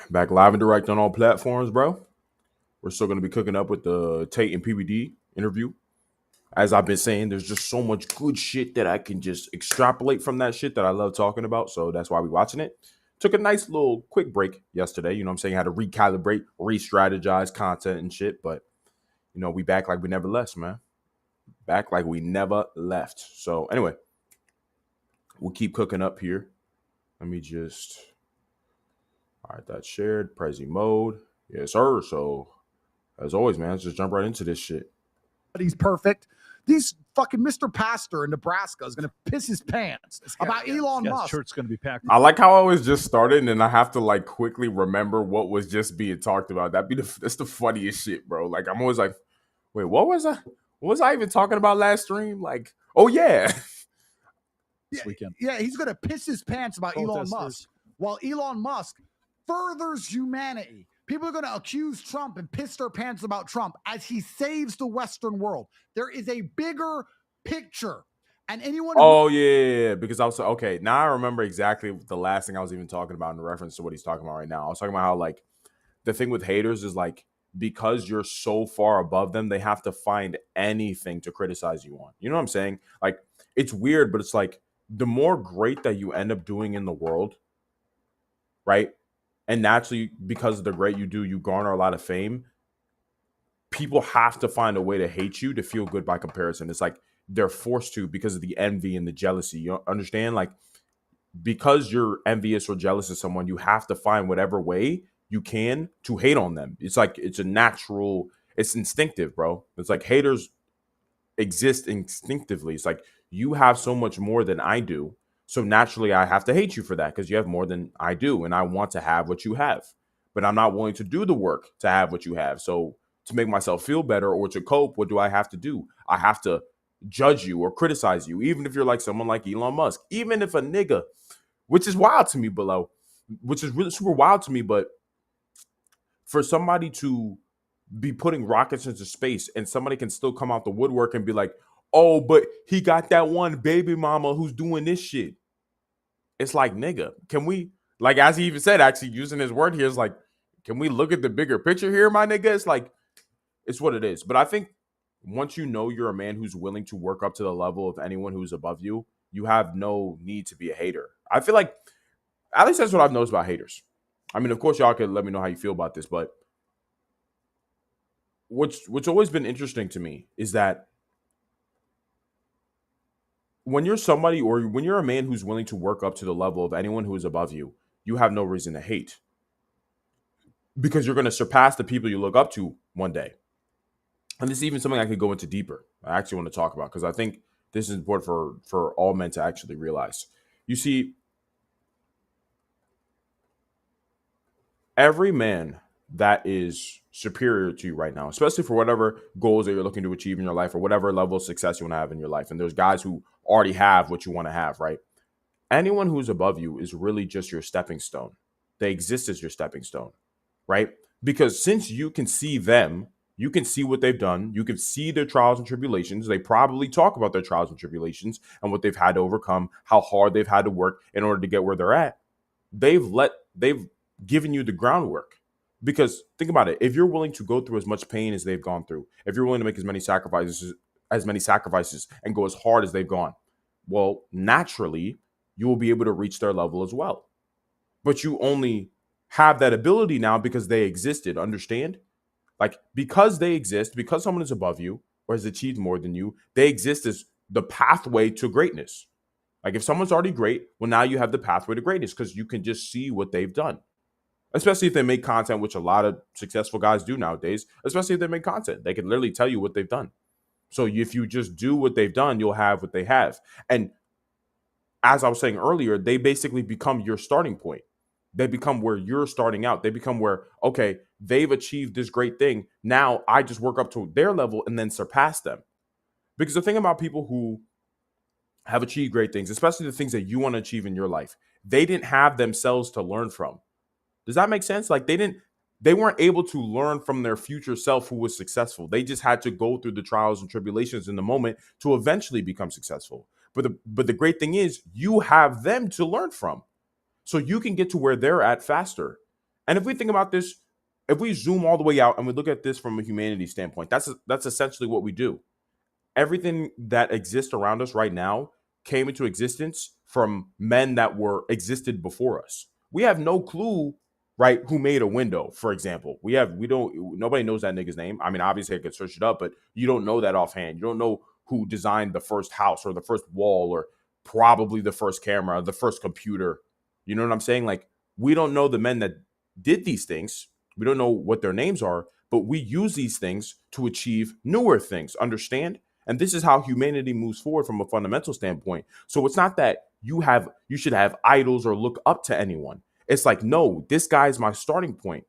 Back live and direct on all platforms, bro. We're still going to be cooking up with the Tate and PBD interview. As I've been saying, there's just so much good shit that I can just extrapolate from that shit that I love talking about. So that's why we're watching it. Took a nice little quick break yesterday. You know what I'm saying? Had to recalibrate, re-strategize content and shit. But, we back like we never left, man. Back like we never left. So anyway, we'll keep cooking up here. Let me just... All right, that's shared. Prezi mode. Yes, sir. So, as always, man, let's just jump right into this shit. He's perfect. These fucking Mr. Pastor in Nebraska is going to piss his pants about Elon Musk. Shirt's going to be packed. I like how I was just started, and then I have to like quickly remember what was just being talked about. That's the funniest shit, bro. Like I'm always like, wait, what was I? What was I even talking about last stream? Like, oh yeah. Yeah, he's going to piss his pants about Elon Musk. While Elon Musk furthers humanity. People are going to accuse Trump and piss their pants about Trump as he saves the Western world. There is a bigger picture. And anyone... Because I was... Okay, now I remember exactly the last thing I was even talking about in reference to what he's talking about right now. I was talking about how, like, the thing with haters is, like, because you're so far above them, they have to find anything to criticize you on. You know what I'm saying? Like, it's weird, but it's like, the more great that you end up doing in the world, right? And naturally, because of the great you do, you garner a lot of fame. People have to find a way to hate you to feel good by comparison. It's like they're forced to because of the envy and the jealousy. You understand? Like, because you're envious or jealous of someone, you have to find whatever way you can to hate on them. It's like it's a natural, it's instinctive, bro. It's like haters exist instinctively. It's like you have so much more than I do. So naturally, I have to hate you for that because you have more than I do. And I want to have what you have. But I'm not willing to do the work to have what you have. So to make myself feel better or to cope, what do I have to do? I have to judge you or criticize you, even if you're like someone like Elon Musk. Even if a nigga, which is wild to me which is really super wild to me. But for somebody to be putting rockets into space and somebody can still come out the woodwork and be like, oh, but he got that one baby mama who's doing this shit. It's like, nigga, can we, like, as he even said, actually using his word here, is like, can we look at the bigger picture here, my nigga? It's like, it's what it is. But I think once you know you're a man who's willing to work up to the level of anyone who's above you, you have no need to be a hater. I feel like, at least that's what I've noticed about haters. I mean, of course, y'all can let me know how you feel about this, but what's always been interesting to me is that when you're somebody or when you're a man who's willing to work up to the level of anyone who is above you, you have no reason to hate because you're going to surpass the people you look up to one day. And this is even something I could go into deeper. I actually want to talk about because I think this is important for all men to actually realize. You see, every man that is superior to you right now, especially for whatever goals that you're looking to achieve in your life or whatever level of success you want to have in your life. And there's guys who already have what you want to have, right? Anyone who's above you is really just your stepping stone. They exist as your stepping stone, right? Because since you can see them, you can see what they've done. You can see their trials and tribulations. They probably talk about their trials and tribulations and what they've had to overcome, how hard they've had to work in order to get where they're at. They've given you the groundwork. Because think about it. If you're willing to go through as much pain as they've gone through, if you're willing to make as many sacrifices and go as hard as they've gone, well, naturally, you will be able to reach their level as well. But you only have that ability now because they existed. Understand? Like, because they exist, because someone is above you or has achieved more than you, they exist as the pathway to greatness. Like, if someone's already great, well, now you have the pathway to greatness because you can just see what they've done. Especially if they make content, which a lot of successful guys do nowadays, especially if they make content. They can literally tell you what they've done. So if you just do what they've done, you'll have what they have. And as I was saying earlier, they basically become your starting point. They become where you're starting out. They become where, okay, they've achieved this great thing. Now I just work up to their level and then surpass them. Because the thing about people who have achieved great things, especially the things that you want to achieve in your life, they didn't have themselves to learn from. Does that make sense? Like they weren't able to learn from their future self who was successful. They just had to go through the trials and tribulations in the moment to eventually become successful. But the great thing is you have them to learn from. So you can get to where they're at faster. And if we think about this, if we zoom all the way out and we look at this from a humanity standpoint, that's essentially what we do. Everything that exists around us right now came into existence from men that were existed before us. We have no clue, right, who made a window, for example. Nobody knows that nigga's name. I mean, obviously I could search it up, but you don't know that offhand. You don't know who designed the first house or the first wall or probably the first camera, the first computer. You know what I'm saying? Like, we don't know the men that did these things. We don't know what their names are, but we use these things to achieve newer things. Understand? And this is how humanity moves forward from a fundamental standpoint. So it's not that you should have idols or look up to anyone. It's like, no, this guy's my starting point.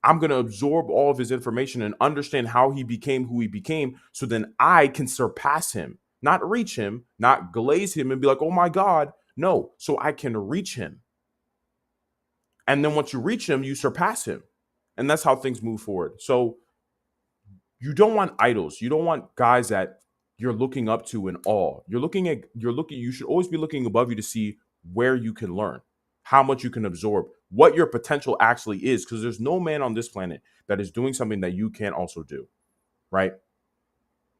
I'm going to absorb all of his information and understand how he became who he became, so then I can surpass him, not reach him, not glaze him and be like, oh my God. No, so I can reach him. And then once you reach him, you surpass him. And that's how things move forward. So you don't want idols. You don't want guys that you're looking up to in awe. You should always be looking above you to see where you can learn, how much you can absorb, what your potential actually is. Because there's no man on this planet that is doing something that you can't also do, right?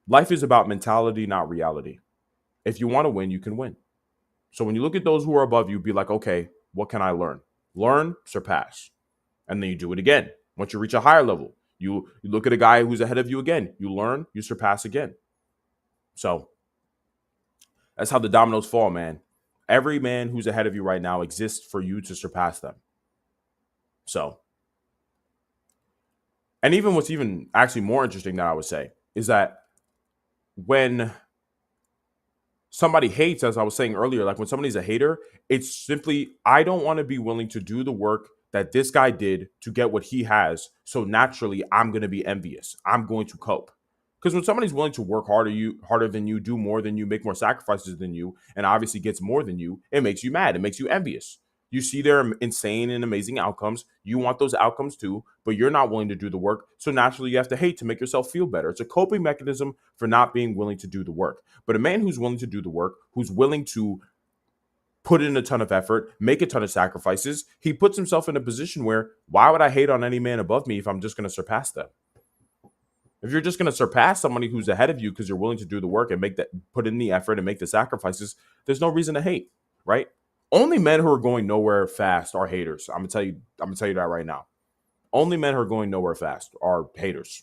Life is about mentality, not reality. If you want to win, you can win. So when you look at those who are above you, be like, okay, what can I learn? Learn, surpass. And then you do it again. Once you reach a higher level, you look at a guy who's ahead of you again. You learn, you surpass again. So that's how the dominoes fall, man. Every man who's ahead of you right now exists for you to surpass them. So, and even what's even actually more interesting that I would say is that when somebody hates, as I was saying earlier, like when somebody's a hater, it's simply, I don't want to be willing to do the work that this guy did to get what he has. So naturally, I'm going to be envious. I'm going to cope. Because when somebody's willing to work harder than you, do more than you, make more sacrifices than you, and obviously gets more than you, it makes you mad. It makes you envious. You see their insane and amazing outcomes. You want those outcomes too, but you're not willing to do the work. So naturally, you have to hate to make yourself feel better. It's a coping mechanism for not being willing to do the work. But a man who's willing to do the work, who's willing to put in a ton of effort, make a ton of sacrifices, he puts himself in a position where, why would I hate on any man above me if I'm just going to surpass them? If you're just going to surpass somebody who's ahead of you because you're willing to do the work and put in the effort and make the sacrifices, there's no reason to hate, right? Only men who are going nowhere fast are haters. I'm gonna tell you that right now. Only men who are going nowhere fast are haters.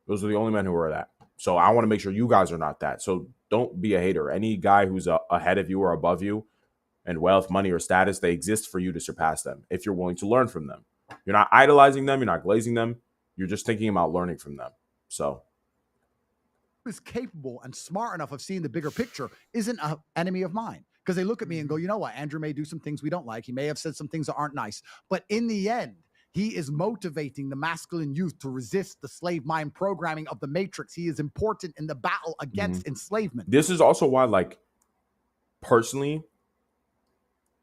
Those are the only men who are that. So I want to make sure you guys are not that. So don't be a hater. Any guy who's ahead of you or above you in wealth, money, or status, they exist for you to surpass them if you're willing to learn from them. You're not idolizing them. You're not glazing them. You're just thinking about learning from them. So is capable and smart enough of seeing the bigger picture isn't an enemy of mine. Because they look at me and go, you know what? Andrew may do some things we don't like. He may have said some things that aren't nice. But in the end, he is motivating the masculine youth to resist the slave mind programming of the matrix. He is important in the battle against enslavement. This is also why, like, personally,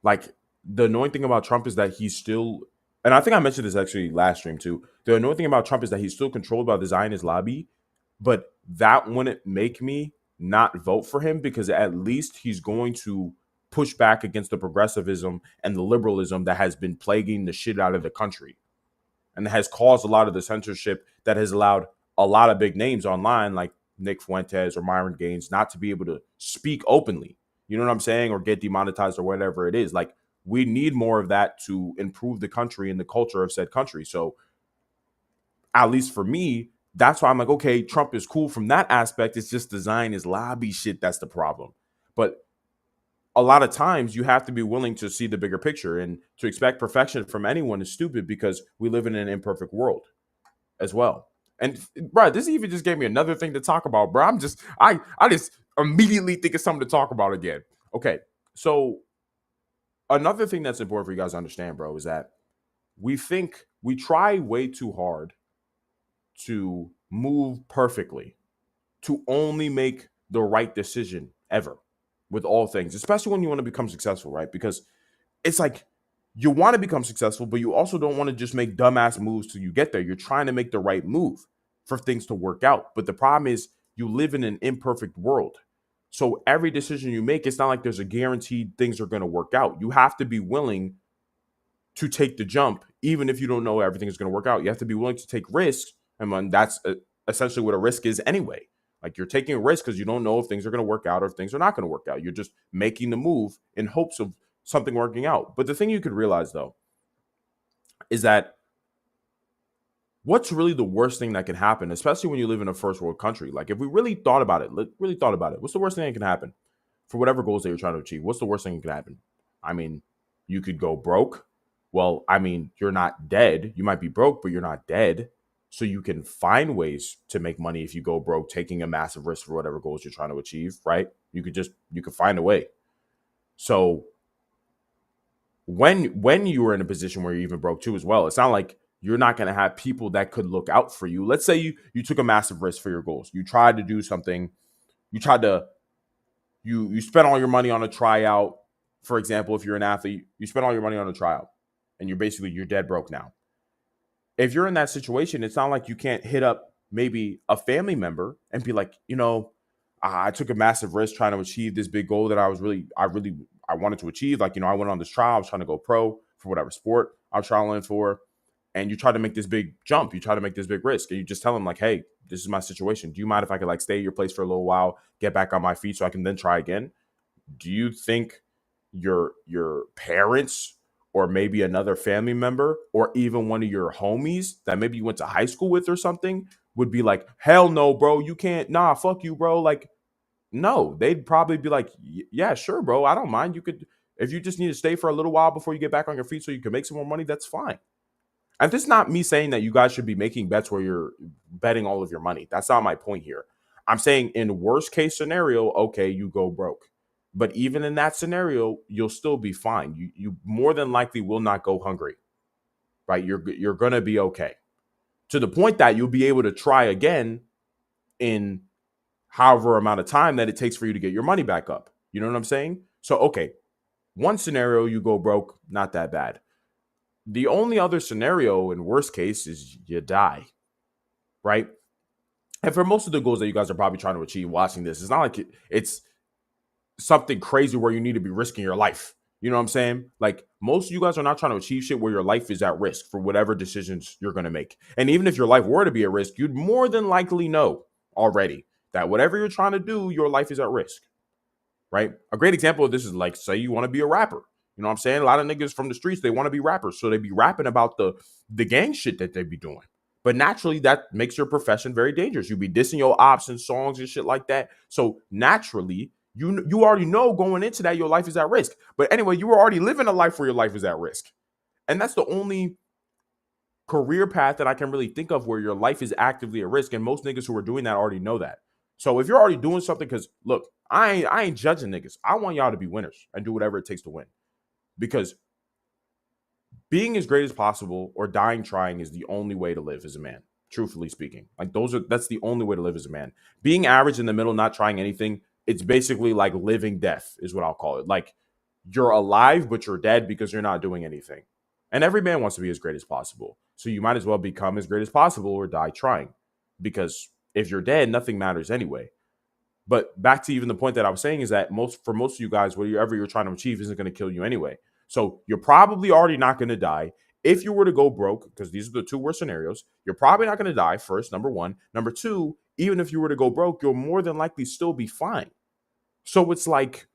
like, the annoying thing about Trump is that he's still, and I think I mentioned this actually last stream too. The annoying thing about Trump is that he's still controlled by the Zionist lobby, but that wouldn't make me not vote for him, because at least he's going to push back against the progressivism and the liberalism that has been plaguing the shit out of the country and has caused a lot of the censorship that has allowed a lot of big names online like Nick Fuentes or Myron Gaines not to be able to speak openly. You know what I'm saying? Or get demonetized or whatever it is. Like, we need more of that to improve the country and the culture of said country. So at least for me, that's why I'm like, okay, Trump is cool from that aspect. It's just the Zionist lobby shit that's the problem. But a lot of times you have to be willing to see the bigger picture, and to expect perfection from anyone is stupid, because we live in an imperfect world as well. And bro, this even just gave me another thing to talk about, bro. I just immediately think of something to talk about again. Okay, so another thing that's important for you guys to understand, bro, is that we try way too hard to move perfectly, to only make the right decision ever with all things, especially when you want to become successful, right? Because it's like, you want to become successful, but you also don't want to just make dumbass moves till you get there. You're trying to make the right move for things to work out. But the problem is, you live in an imperfect world. So every decision you make, it's not like there's a guaranteed things are going to work out. You have to be willing to take the jump even if you don't know everything is going to work out. You have to be willing to take risks. And that's essentially what a risk is anyway. Like you're taking a risk because you don't know if things are going to work out or if things are not going to work out. You're just making the move in hopes of something working out. But the thing you could realize, though, is that what's really the worst thing that can happen, especially when you live in a first world country? Like if we really thought about it, what's the worst thing that can happen for whatever goals that you're trying to achieve? What's the worst thing that can happen? I mean, you could go broke. Well, I mean, you're not dead. You might be broke, but you're not dead. So you can find ways to make money if you go broke, taking a massive risk for whatever goals you're trying to achieve, right? You could find a way. So when you were in a position where you even broke too as well, it's not like you're not going to have people that could look out for you. Let's say you took a massive risk for your goals. You tried to do something. You spent all your money on a tryout. For example, if you're an athlete, you spent all your money on a tryout and you're dead broke now. If you're in that situation, it's not like you can't hit up maybe a family member and be like, I took a massive risk trying to achieve this big goal that I wanted to achieve. Like, I went on this trial. I was trying to go pro for whatever sport I was trialing for. And you try to make this big jump. You try to make this big risk. And you just tell them like, hey, this is my situation. Do you mind if I could like stay at your place for a little while, get back on my feet so I can then try again? Do you think your parents or maybe another family member or even one of your homies that maybe you went to high school with or something would be like, hell no, bro, you can't. Nah, fuck you, bro. Like, no, they'd probably be like, yeah, sure, bro. I don't mind. You could, if you just need to stay for a little while before you get back on your feet so you can make some more money, that's fine. And this is not me saying that you guys should be making bets where you're betting all of your money. That's not my point here. I'm saying in worst case scenario, okay, you go broke. But even in that scenario, you'll still be fine. You more than likely will not go hungry, right? You're going to be okay. To the point that you'll be able to try again in however amount of time that it takes for you to get your money back up. You know what I'm saying? So, okay, one scenario, you go broke, not that bad. The only other scenario in worst case is you die, right? And for most of the goals that you guys are probably trying to achieve watching this, it's not like it's something crazy where you need to be risking your life. You know what I'm saying? Like most of you guys are not trying to achieve shit where your life is at risk for whatever decisions you're going to make. And even if your life were to be at risk, you'd more than likely know already that whatever you're trying to do, your life is at risk, right? A great example of this is like, say you want to be a rapper. You know what I'm saying? A lot of niggas from the streets, they want to be rappers. So they be rapping about the gang shit that they be doing. But naturally, that makes your profession very dangerous. You be dissing your ops and songs and shit like that. So naturally, you already know going into that your life is at risk. But anyway, you were already living a life where your life is at risk. And that's the only career path that I can really think of where your life is actively at risk. And most niggas who are doing that already know that. So if you're already doing something, because look, I ain't judging niggas. I want y'all to be winners and do whatever it takes to win. Because being as great as possible or dying trying is the only way to live as a man, truthfully speaking. Like that's the only way to live as a man. Being average in the middle, not trying anything, it's basically like living death is what I'll call it. Like you're alive, but you're dead because you're not doing anything. And every man wants to be as great as possible. So you might as well become as great as possible or die trying. Because if you're dead, nothing matters anyway. But back to even the point that I was saying is that for most of you guys, whatever you're trying to achieve isn't going to kill you anyway. So you're probably already not going to die. If you were to go broke, because these are the two worst scenarios, you're probably not going to die first, number one. Number two, even if you were to go broke, you'll more than likely still be fine. So it's like,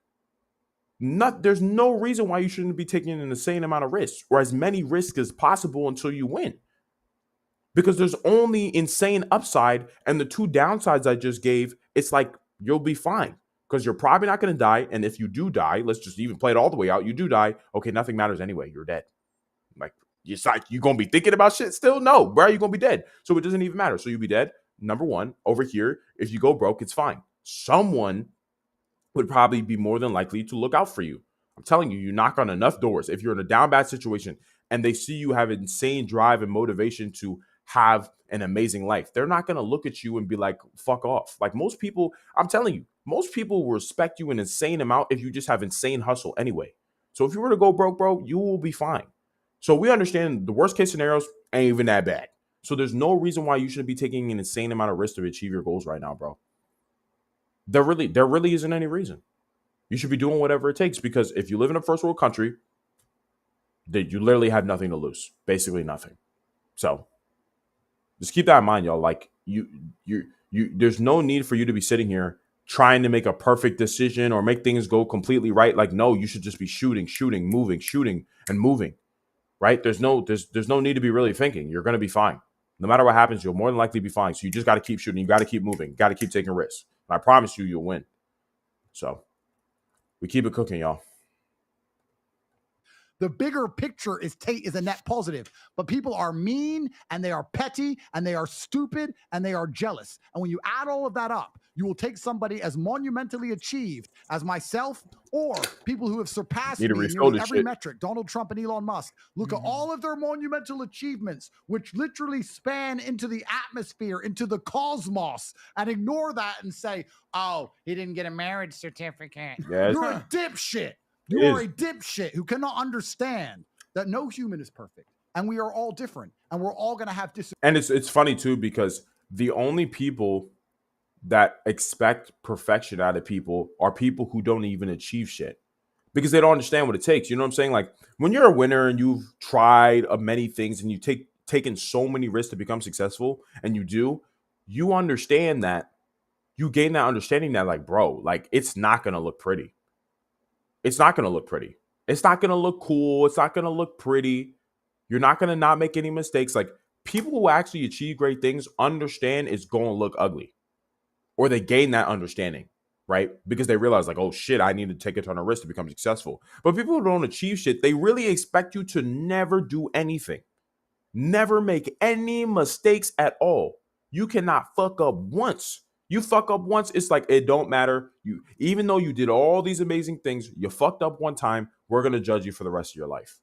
there's no reason why you shouldn't be taking an insane amount of risks or as many risks as possible until you win. Because there's only insane upside, and the two downsides I just gave, it's like you'll be fine because you're probably not going to die. And if you do die, let's just even play it all the way out. You do die. Okay, nothing matters anyway. You're dead. Like, it's like you going to be thinking about shit still? No, bro, you're going to be dead. So it doesn't even matter. So you'll be dead. Number one, over here, if you go broke, it's fine. Someone would probably be more than likely to look out for you. I'm telling you, you knock on enough doors. If you're in a down bad situation and they see you have insane drive and motivation to have an amazing life, they're not going to look at you and be like, fuck off. Like most people, I'm telling you, most people will respect you an insane amount if you just have insane hustle anyway. So if you were to go broke, bro, you will be fine. So we understand the worst case scenarios ain't even that bad. So there's no reason why you shouldn't be taking an insane amount of risk to achieve your goals right now, bro. There really isn't any reason. You should be doing whatever it takes, because if you live in a first world country, that you literally have nothing to lose, basically nothing. So just keep that in mind, y'all. Like there's no need for you to be sitting here trying to make a perfect decision or make things go completely right. Like, no, you should just be shooting, moving, shooting and moving, right? There's no need to be really thinking. You're going to be fine. No matter what happens, you'll more than likely be fine. So you just got to keep shooting. You got to keep moving. You got to keep taking risks. And I promise you, you'll win. So we keep it cooking, y'all. The bigger picture is Tate is a net positive, but people are mean and they are petty and they are stupid and they are jealous. And when you add all of that up, you will take somebody as monumentally achieved as myself or people who have surpassed me in nearly every metric, Donald Trump and Elon Musk. Look at all of their monumental achievements, which literally span into the atmosphere, into the cosmos, and ignore that and say, oh, he didn't get a marriage certificate. Yes. You're a dipshit. You are a dipshit who cannot understand that no human is perfect and we are all different and we're all going to have disagreements. And it's funny too, because the only people that expect perfection out of people are people who don't even achieve shit because they don't understand what it takes. You know what I'm saying? Like when you're a winner and you've tried many things and you taken so many risks to become successful and you understand that you gain that understanding that like, bro, like it's not going to look pretty. It's not going to look pretty. It's not going to look cool. It's not going to look pretty. You're not going to not make any mistakes. Like people who actually achieve great things understand it's going to look ugly, or they gain that understanding, right? Because they realize like, oh shit, I need to take a ton of risk to become successful. But people who don't achieve shit, they really expect you to never do anything, never make any mistakes at all. You cannot fuck up once. You fuck up once, it's like it don't matter. You, even though you did all these amazing things, you fucked up one time, we're gonna judge you for the rest of your life.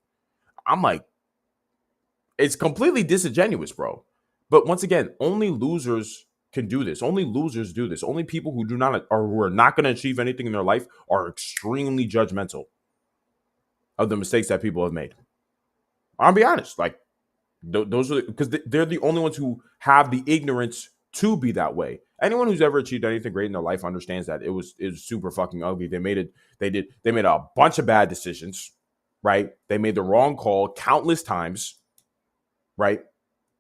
I'm like, it's completely disingenuous, bro. But once again, only losers can do this. Only losers do this. Only people who do not or who are not gonna achieve anything in their life are extremely judgmental of the mistakes that people have made. I'll be honest, like those are because they're the only ones who have the ignorance to be that way. Anyone who's ever achieved anything great in their life understands that it was super fucking ugly. They made a bunch of bad decisions, right? They made the wrong call countless times, right?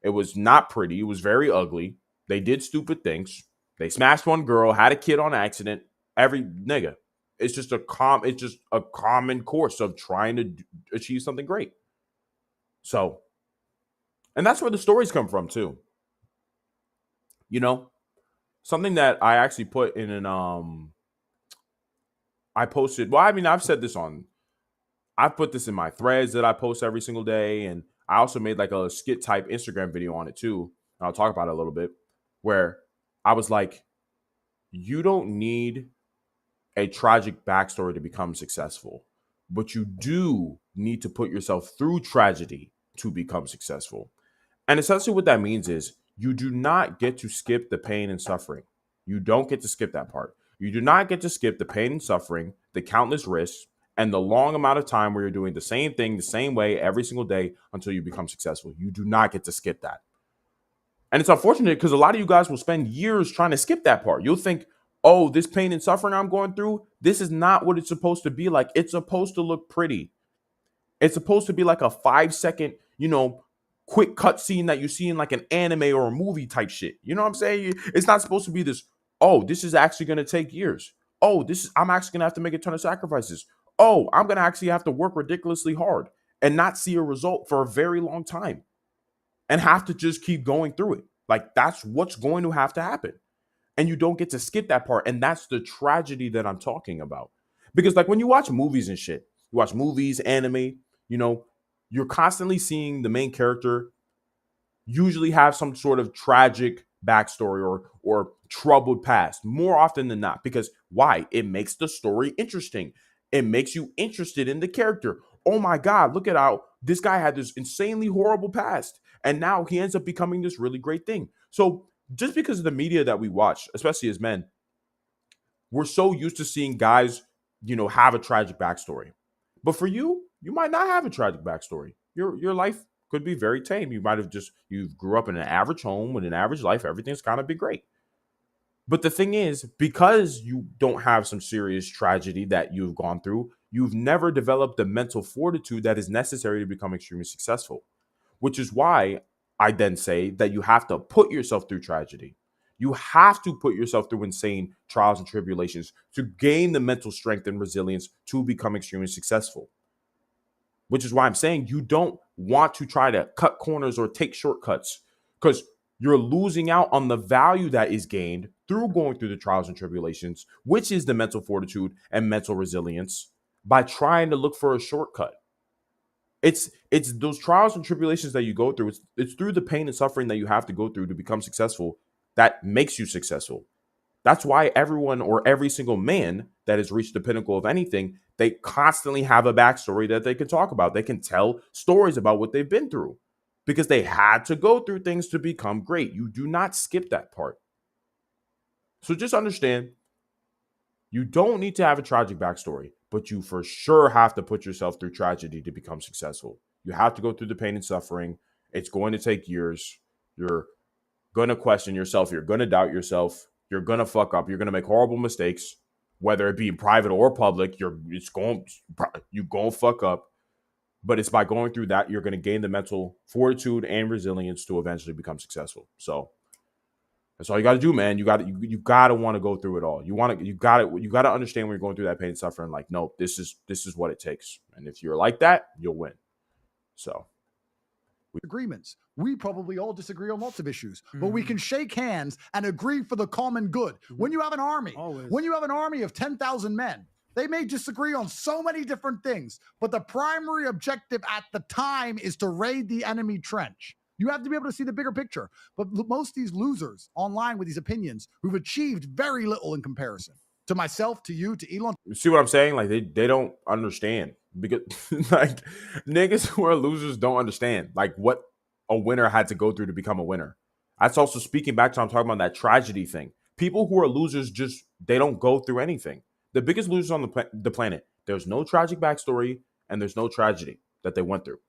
It was not pretty. It was very ugly. They did stupid things. They smashed one girl, had a kid on accident. Every nigga. It's just a common course of trying to achieve something great. So, and that's where the stories come from too. You know, something that I actually put in an I posted. Well, I mean, I've put this in my threads that I post every single day, and I also made like a skit type Instagram video on it too. And I'll talk about it a little bit, where I was like, you don't need a tragic backstory to become successful, but you do need to put yourself through tragedy to become successful. And essentially what that means is you do not get to skip the pain and suffering. You don't get to skip that part. You do not get to skip the pain and suffering, the countless risks, and the long amount of time where you're doing the same thing the same way every single day until you become successful. You do not get to skip that. And it's unfortunate because a lot of you guys will spend years trying to skip that part. You'll think, oh, this pain and suffering I'm going through, this is not what it's supposed to be like. It's supposed to look pretty. It's supposed to be like a 5-second, quick cut scene that you see in like an anime or a movie type shit. You know what I'm saying? It's not supposed to be this, oh, this is actually going to take years. Oh, I'm actually going to have to make a ton of sacrifices. Oh, I'm going to actually have to work ridiculously hard and not see a result for a very long time and have to just keep going through it. Like that's what's going to have to happen. And you don't get to skip that part. And that's the tragedy that I'm talking about. Because like when you watch movies and shit, you watch movies, anime, you're constantly seeing the main character usually have some sort of tragic backstory or troubled past more often than not. Because why? It makes the story interesting. It makes you interested in the character. Oh my God, look at how this guy had this insanely horrible past. And now he ends up becoming this really great thing. So just because of the media that we watch, especially as men, we're so used to seeing guys, have a tragic backstory. But for you might not have a tragic backstory. Your life could be very tame. You might have you grew up in an average home with an average life. Everything's kind of been great. But the thing is, because you don't have some serious tragedy that you've gone through, you've never developed the mental fortitude that is necessary to become extremely successful, which is why I then say that you have to put yourself through tragedy. You have to put yourself through insane trials and tribulations to gain the mental strength and resilience to become extremely successful. Which is why I'm saying you don't want to try to cut corners or take shortcuts, because you're losing out on the value that is gained through going through the trials and tribulations, which is the mental fortitude and mental resilience, by trying to look for a shortcut. It's those trials and tribulations that you go through. It's through the pain and suffering that you have to go through to become successful that makes you successful. That's why everyone, or every single man that has reached the pinnacle of anything, they constantly have a backstory that they can talk about. They can tell stories about what they've been through because they had to go through things to become great. You do not skip that part. So just understand, you don't need to have a tragic backstory, but you for sure have to put yourself through tragedy to become successful. You have to go through the pain and suffering. It's going to take years. You're going to question yourself. You're going to doubt yourself. You're going to fuck up. You're going to make horrible mistakes, whether it be private or public. You going to fuck up. But it's by going through that, you're going to gain the mental fortitude and resilience to eventually become successful. So that's all you got to do, man. You got to want to go through it all. You got to understand when you're going through that pain and suffering. Like, no, this is what it takes. And if you're like that, you'll win. So. Agreements. We probably all disagree on lots of issues, but we can shake hands and agree for the common good. When you have an army, of 10,000 men, they may disagree on so many different things, but the primary objective at the time is to raid the enemy trench. You have to be able to see the bigger picture. But most of these losers online with these opinions who've achieved very little in comparison to myself, to you, to Elon. See what I'm saying? Like they don't understand, because like niggas who are losers don't understand like what a winner had to go through to become a winner. That's also speaking back to I'm talking about that tragedy thing. People who are losers they don't go through anything. The biggest losers on the planet, there's no tragic backstory and there's no tragedy that they went through.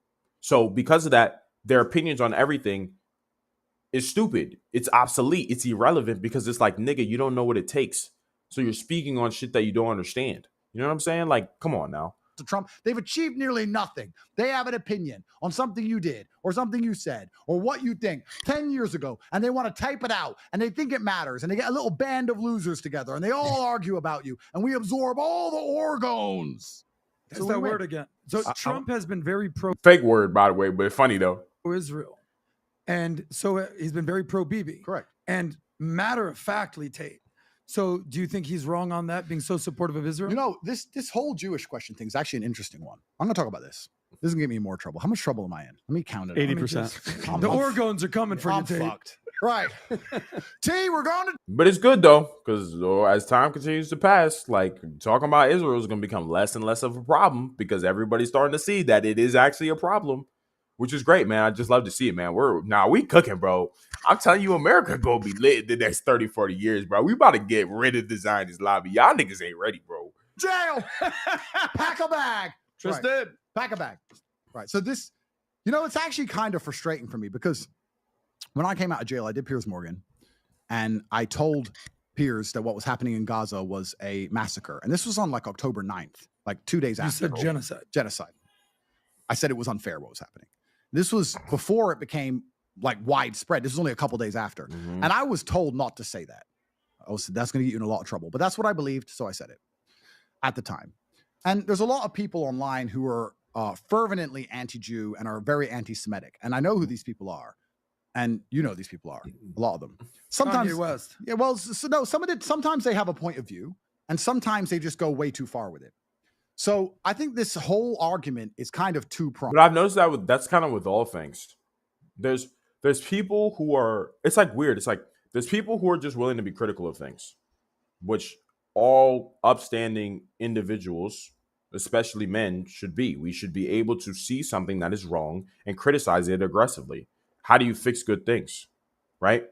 So because of that, their opinions on everything is stupid. It's obsolete. It's irrelevant because it's like, nigga, you don't know what it takes. So you're speaking on shit that you don't understand. You know what I'm saying? Like, come on now. To Trump, they've achieved nearly nothing. They have an opinion on something you did or something you said or what you think 10 years ago, and they want to type it out and they think it matters, and they get a little band of losers together and they all argue about you, and we absorb all the organs. That's that word again. So Trump has been very fake word, by the way, but funny though. Israel, and so he's been very pro BB. Correct. And matter of factly, Tate. So do you think he's wrong on that, being so supportive of Israel? You know, this whole Jewish question thing is actually an interesting one. I'm going to talk about this. This is going to get me in more trouble. How much trouble am I in? Let me count it. 80%. The organs are coming for you, Tate. Fucked. Right. T, we're going to... But it's good, though, because as time continues to pass, like, talking about Israel is going to become less and less of a problem because everybody's starting to see that it is actually a problem, which is great, man. I just love to see it, man. We cooking, bro. I'm telling you, America gonna be lit in the next 30, 40 years, bro. We about to get rid of the Zionist lobby. Y'all niggas ain't ready, bro. Jail. Pack a bag. Tristan. Right. Pack a bag. Right. So this, it's actually kind of frustrating for me because when I came out of jail, I did Piers Morgan, and I told Piers that what was happening in Gaza was a massacre. And this was on like October 9th, like 2 days after. You said genocide. Genocide. I said it was unfair what was happening. This was before it became like widespread. This was only a couple days after. Mm-hmm. And I was told not to say that. That's going to get you in a lot of trouble. But that's what I believed, so I said it at the time. And there's a lot of people online who are fervently anti-Jew and are very anti-Semitic. And I know who these people are. And you know these people are, a lot of them. Sometimes, Kanye West. Yeah, well, no, sometimes they have a point of view, and sometimes they just go way too far with it. So I think this whole argument is kind of two-pronged. But I've noticed that's kind of with all things. There's people who are, it's like weird. It's like there's people who are just willing to be critical of things, which all upstanding individuals, especially men, should be. We should be able to see something that is wrong and criticize it aggressively. How do you fix good things, right?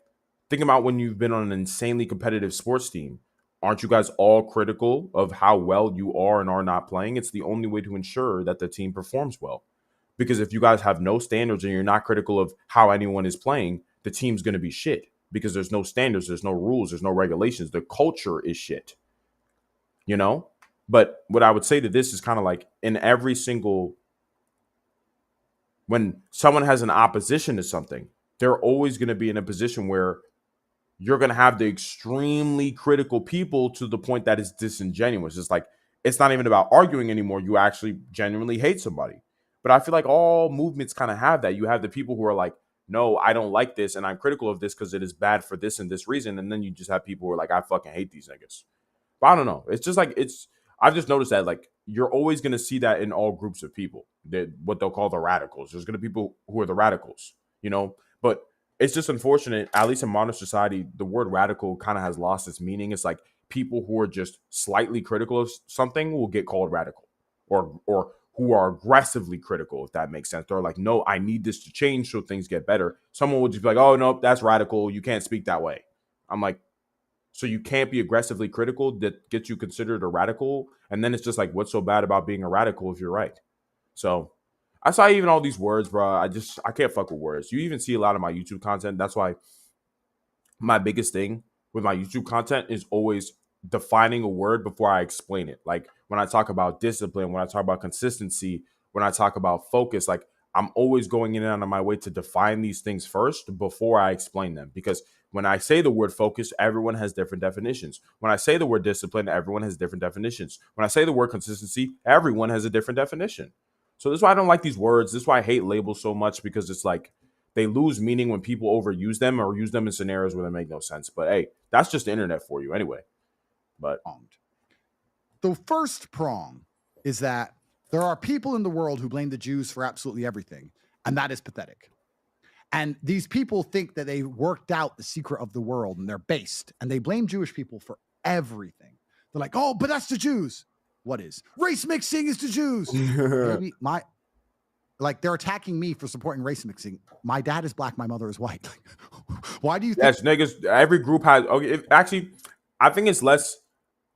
Think about when you've been on an insanely competitive sports team. Aren't you guys all critical of how well you are and are not playing? It's the only way to ensure that the team performs well. Because if you guys have no standards and you're not critical of how anyone is playing, the team's going to be shit. Because there's no standards, there's no rules, there's no regulations. The culture is shit. You know? But what I would say to this is kind of like when someone has an opposition to something, they're always going to be in a position where you're going to have the extremely critical people to the point that it's disingenuous. It's like, it's not even about arguing anymore. You actually genuinely hate somebody. But I feel like all movements kind of have that. You have the people who are like, no, I don't like this and I'm critical of this because it is bad for this and this reason. And then you just have people who are like, I fucking hate these niggas. But I don't know. It's just like, I've just noticed that like you're always going to see that in all groups of people, that what they'll call the radicals. There's going to be people who are the radicals, but it's just unfortunate, at least in modern society, the word radical kind of has lost its meaning. It's like people who are just slightly critical of something will get called radical, or who are aggressively critical, if that makes sense. They're like, no, I need this to change so things get better. Someone will just be like, oh, no, that's radical. You can't speak that way. I'm like, so you can't be aggressively critical that gets you considered a radical. And then it's just like, what's so bad about being a radical if you're right? So I saw even all these words, bro. I can't fuck with words. You even see a lot of my YouTube content. That's why my biggest thing with my YouTube content is always defining a word before I explain it. Like when I talk about discipline, when I talk about consistency, when I talk about focus, like I'm always going in and out of my way to define these things first before I explain them. Because when I say the word focus, everyone has different definitions. When I say the word discipline, everyone has different definitions. When I say the word consistency, everyone has a different definition. So this is why I don't like these words. This is why I hate labels so much, because it's like they lose meaning when people overuse them or use them in scenarios where they make no sense. But hey, that's just the internet for you anyway. But the first prong is that there are people in the world who blame the Jews for absolutely everything, and that is pathetic. And these people think that they worked out the secret of the world and they're based, and they blame Jewish people for everything. They're like, oh, but that's the Jews. What is? Race mixing is the Jews. Maybe they're attacking me for supporting race mixing. My dad is black, my mother is white. Why do you think? Yes, niggas, every group has, okay, actually, I think it's less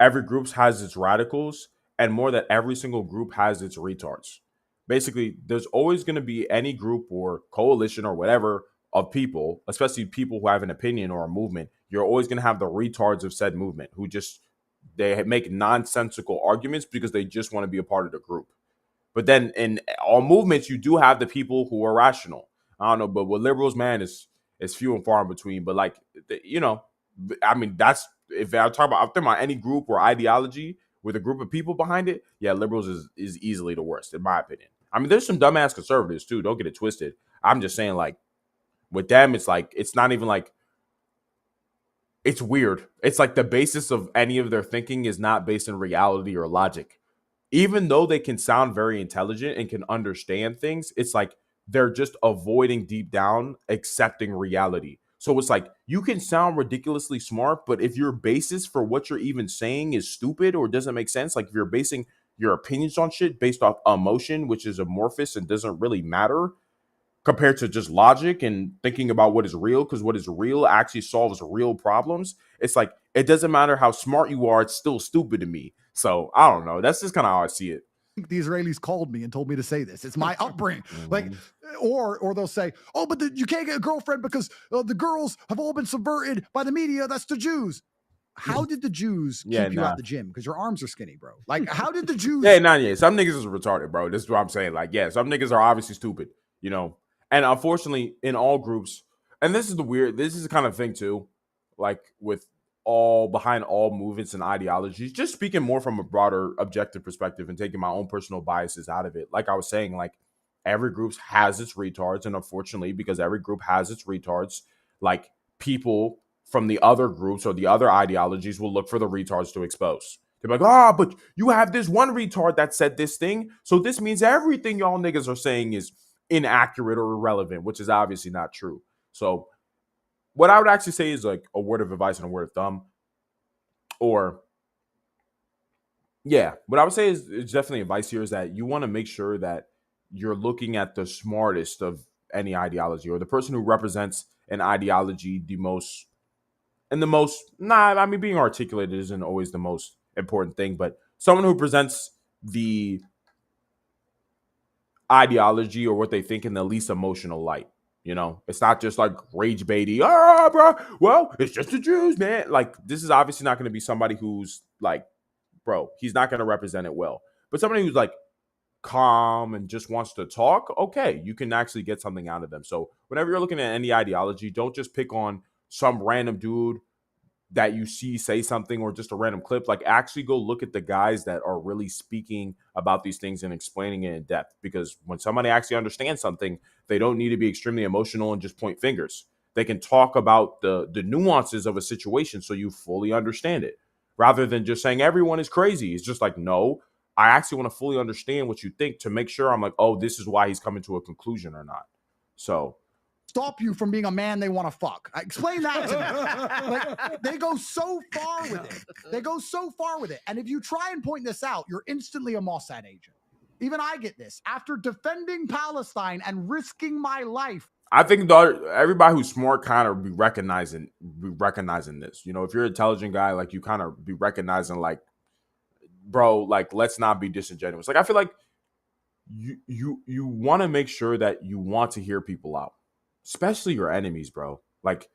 every group has its radicals and more that every single group has its retards. Basically, there's always going to be any group or coalition or whatever of people, especially people who have an opinion or a movement. You're always going to have the retards of said movement who just, they make nonsensical arguments because they just want to be a part of the group. But then in all movements, you do have the people who are rational. I don't know, but with liberals, man, is few and far in between. But like, I mean, that's, if I'm talking about any group or ideology with a group of people behind it, yeah, liberals is easily the worst, in my opinion. I mean, there's some dumbass conservatives too. Don't get it twisted. I'm just saying, like, with them, it's like, it's not even like, it's weird. It's like the basis of any of their thinking is not based in reality or logic. Even though they can sound very intelligent and can understand things, it's like they're just avoiding deep down accepting reality. So it's like you can sound ridiculously smart, but if your basis for what you're even saying is stupid or doesn't make sense, like if you're basing your opinions on shit based off emotion, which is amorphous and doesn't really matter compared to just logic and thinking about what is real, because what is real actually solves real problems. It's like, it doesn't matter how smart you are, it's still stupid to me. So I don't know. That's just kind of how I see it. The Israelis called me and told me to say this. It's my upbringing. Like, or they'll say, oh, but you can't get a girlfriend because the girls have all been subverted by the media. That's the Jews. How did the Jews keep you at the gym? Because your arms are skinny, bro. Like, how did the Jews? Some niggas is retarded, bro. This is what I'm saying. Like, yeah, some niggas are obviously stupid, And unfortunately, in all groups, and this is the kind of thing too, like with behind all movements and ideologies, just speaking more from a broader objective perspective and taking my own personal biases out of it. Like I was saying, like every group has its retards. And unfortunately, because every group has its retards, like people from the other groups or the other ideologies will look for the retards to expose. They're like, but you have this one retard that said this thing. So this means everything y'all niggas are saying is inaccurate or irrelevant, which is obviously not true. So what I would actually say is like a word of advice and a word of thumb, or what I would say is definitely advice here is that you want to make sure that you're looking at the smartest of any ideology or the person who represents an ideology being articulated isn't always the most important thing, but someone who presents the ideology or what they think in the least emotional light. It's not just like rage baity. Bro, well, it's just the Jews, man. Like, this is obviously not going to be somebody who's like bro, he's not going to represent it well. But somebody who's like calm and just wants to talk, okay, you can actually get something out of them. So whenever you're looking at any ideology, don't just pick on some random dude that you see say something or just a random clip. Like, actually go look at the guys that are really speaking about these things and explaining it in depth. Because when somebody actually understands something, they don't need to be extremely emotional and just point fingers. They can talk about the nuances of a situation so you fully understand it, rather than just saying everyone is crazy. It's just like, no, I actually want to fully understand what you think to make sure I'm like, oh, this is why he's coming to a conclusion or not. So stop you from being a man they want to fuck. Explain that to me. Like, they go so far with it. They go so far with it. And if you try and point this out, you're instantly a Mossad agent. Even I get this. After defending Palestine and risking my life. I think everybody who's smart kind of be recognizing this. You know, if you're an intelligent guy, like, you kind of be recognizing, like, bro, like, let's not be disingenuous. Like, I feel like you want to make sure that you want to hear people out, especially your enemies, bro. Like,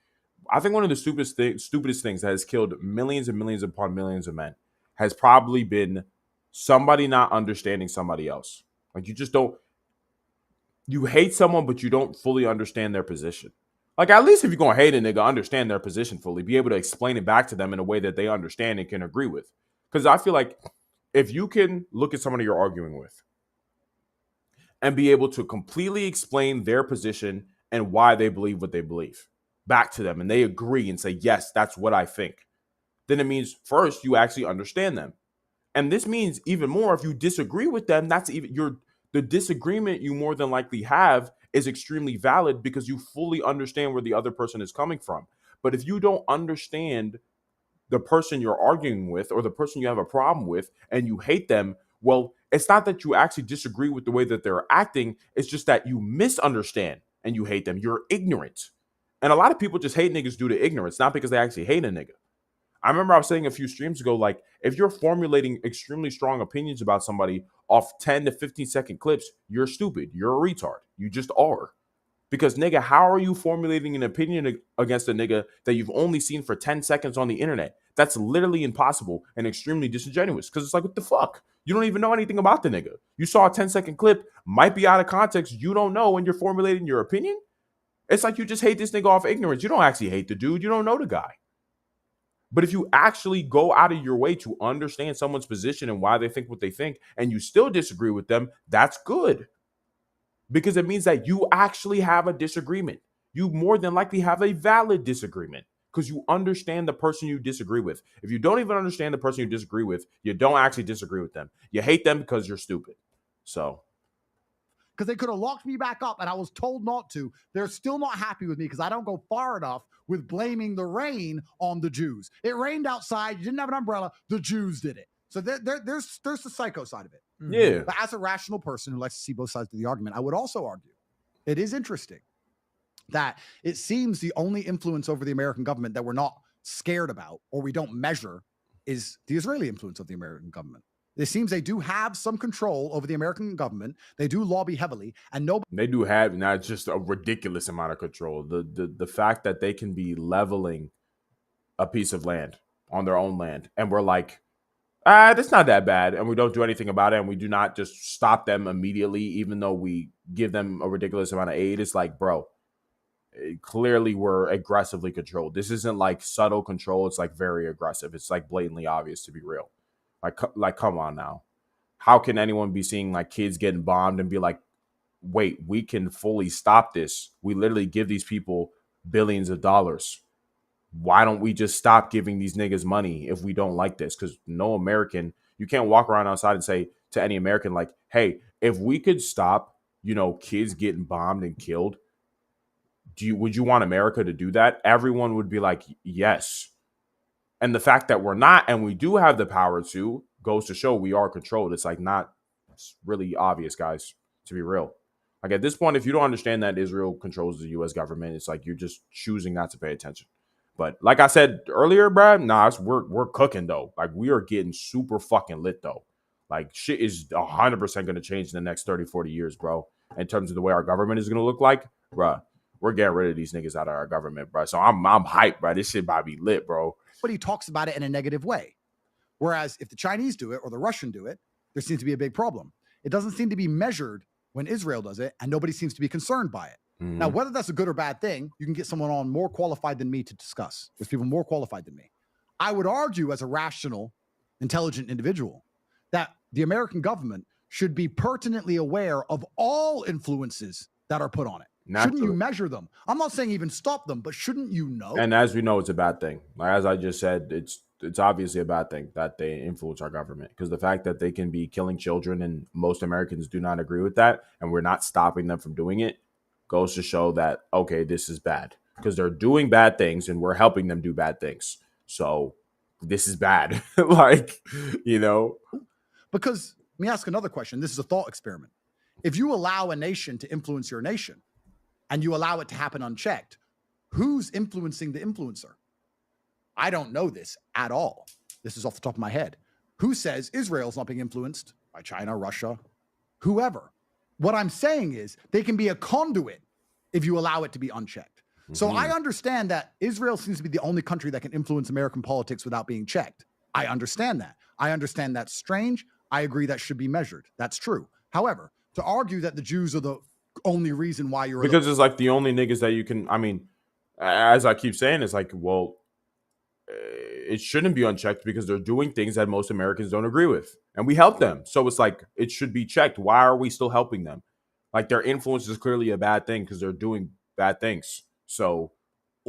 I think one of the stupidest things that has killed millions and millions upon millions of men has probably been somebody not understanding somebody else. Like, you hate someone, but you don't fully understand their position. Like, at least if you're going to hate a nigga, understand their position fully. Be able to explain it back to them in a way that they understand and can agree with. Because I feel like if you can look at somebody you're arguing with and be able to completely explain their position and why they believe what they believe back to them, and they agree and say, yes, that's what I think, then it means, first, you actually understand them. And this means even more, if you disagree with them, that's even the disagreement you more than likely have is extremely valid because you fully understand where the other person is coming from. But if you don't understand the person you're arguing with or the person you have a problem with and you hate them, well, it's not that you actually disagree with the way that they're acting. It's just that you misunderstand and you hate them. You're ignorant. And a lot of people just hate niggas due to ignorance, not because they actually hate a nigga. I remember I was saying a few streams ago, like, if you're formulating extremely strong opinions about somebody off 10 to 15 second clips, you're stupid. You're a retard. You just are. Because, nigga, how are you formulating an opinion against a nigga that you've only seen for 10 seconds on the internet? That's literally impossible and extremely disingenuous. Because it's like, what the fuck? You don't even know anything about the nigga. You saw a 10-second clip, might be out of context. You don't know when you're formulating your opinion. It's like you just hate this nigga off ignorance. You don't actually hate the dude. You don't know the guy. But if you actually go out of your way to understand someone's position and why they think what they think, and you still disagree with them, that's good. Because it means that you actually have a disagreement. You more than likely have a valid disagreement because you understand the person you disagree with. If you don't even understand the person you disagree with, you don't actually disagree with them. You hate them because you're stupid. So. Because they could have locked me back up and I was told not to. They're still not happy with me because I don't go far enough with blaming the rain on the Jews. It rained outside. You didn't have an umbrella. The Jews did it. So there's the psycho side of it. Yeah. But as a rational person who likes to see both sides of the argument, I would also argue it is interesting that it seems the only influence over the American government that we're not scared about or we don't measure is the Israeli influence of the American government. It seems they do have some control over the American government. They do lobby heavily, and they do have not just a ridiculous amount of control. The fact that they can be leveling a piece of land on their own land, and we're like, that's not that bad, and we don't do anything about it, and we do not just stop them immediately, even though we give them a ridiculous amount of aid. It's like, bro, clearly we're aggressively controlled. This isn't like subtle control. It's like very aggressive. It's like blatantly obvious, to be real. Like, come on now. How can anyone be seeing like kids getting bombed and be like, wait, we can fully stop this? We literally give these people billions of dollars. Why don't we just stop giving these niggas money if we don't like this? Because no American, you can't walk around outside and say to any American, like, hey, if we could stop, kids getting bombed and killed, would you want America to do that? Everyone would be like, yes. And the fact that we're not, and we do have the power to, goes to show we are controlled. It's like it's really obvious, guys, to be real. Like, at this point, if you don't understand that Israel controls the U.S. government, it's like you're just choosing not to pay attention. But like I said earlier, bro, we're cooking, though. Like, we are getting super fucking lit, though. Like, shit is 100% going to change in the next 30, 40 years, bro. In terms of the way our government is going to look like, bro, we're getting rid of these niggas out of our government, bro. So I'm hyped, bro. This shit about to be lit, bro. But he talks about it in a negative way. Whereas if the Chinese do it or the Russian do it, there seems to be a big problem. It doesn't seem to be measured when Israel does it, and nobody seems to be concerned by it. Mhm. Now, whether that's a good or bad thing, you can get someone on more qualified than me to discuss. There's people more qualified than me. I would argue, as a rational, intelligent individual, that the American government should be pertinently aware of all influences that are put on it. Shouldn't you measure them? I'm not saying even stop them, but shouldn't you know? And as we know, it's a bad thing. Like, as I just said, it's obviously a bad thing that they influence our government, because the fact that they can be killing children and most Americans do not agree with that, and we're not stopping them from doing it, goes to show that, okay, this is bad, because they're doing bad things and we're helping them do bad things. So this is bad. Like, you know, because let me ask another question. This is a thought experiment. If you allow a nation to influence your nation and you allow it to happen unchecked, who's influencing the influencer? I don't know this at all. This is off the top of my head. Who says Israel's not being influenced by China, Russia, whoever? What I'm saying is they can be a conduit if you allow it to be unchecked. So I understand that Israel seems to be the only country that can influence American politics without being checked. I understand that. I understand that's strange. I agree that should be measured. That's true. However, to argue that the Jews are the only reason why you're... Because it's like the only niggas that you can... I mean, as I keep saying, it's like, well, it shouldn't be unchecked because they're doing things that most Americans don't agree with. And we help them. So it's like, it should be checked. Why are we still helping them? Like, their influence is clearly a bad thing because they're doing bad things. So,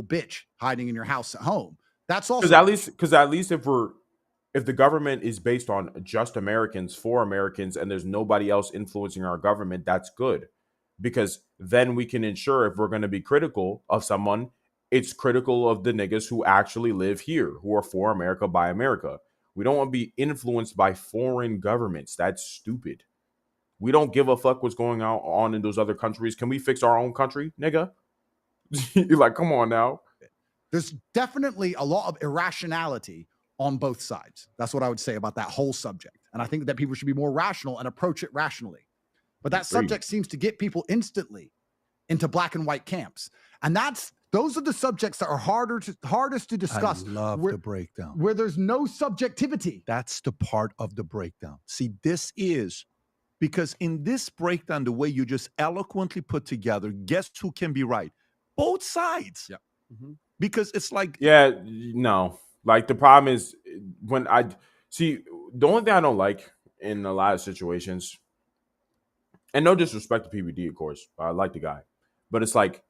bitch, hiding in your house at home. That's also... Because at least if the government is based on just Americans for Americans and there's nobody else influencing our government, that's good. Because then we can ensure if we're going to be critical of someone, it's critical of the niggas who actually live here, who are for America by America. We don't want to be influenced by foreign governments. That's stupid. We don't give a fuck what's going on in those other countries. Can we fix our own country, nigga? You're like, come on now. There's definitely a lot of irrationality on both sides. That's what I would say about that whole subject. And I think that people should be more rational and approach it rationally. But that subject seems to get people instantly into black and white camps. And those are the subjects that are hardest to discuss. I love the breakdown. Where there's no subjectivity. That's the part of the breakdown. See, this is because in this breakdown, the way you just eloquently put together, guess who can be right? Both sides. Yeah. Mm-hmm. Because it's like... Yeah, no. Like, the problem is when I see, the only thing I don't like in a lot of situations, and no disrespect to PBD, of course, I like the guy, but it's like,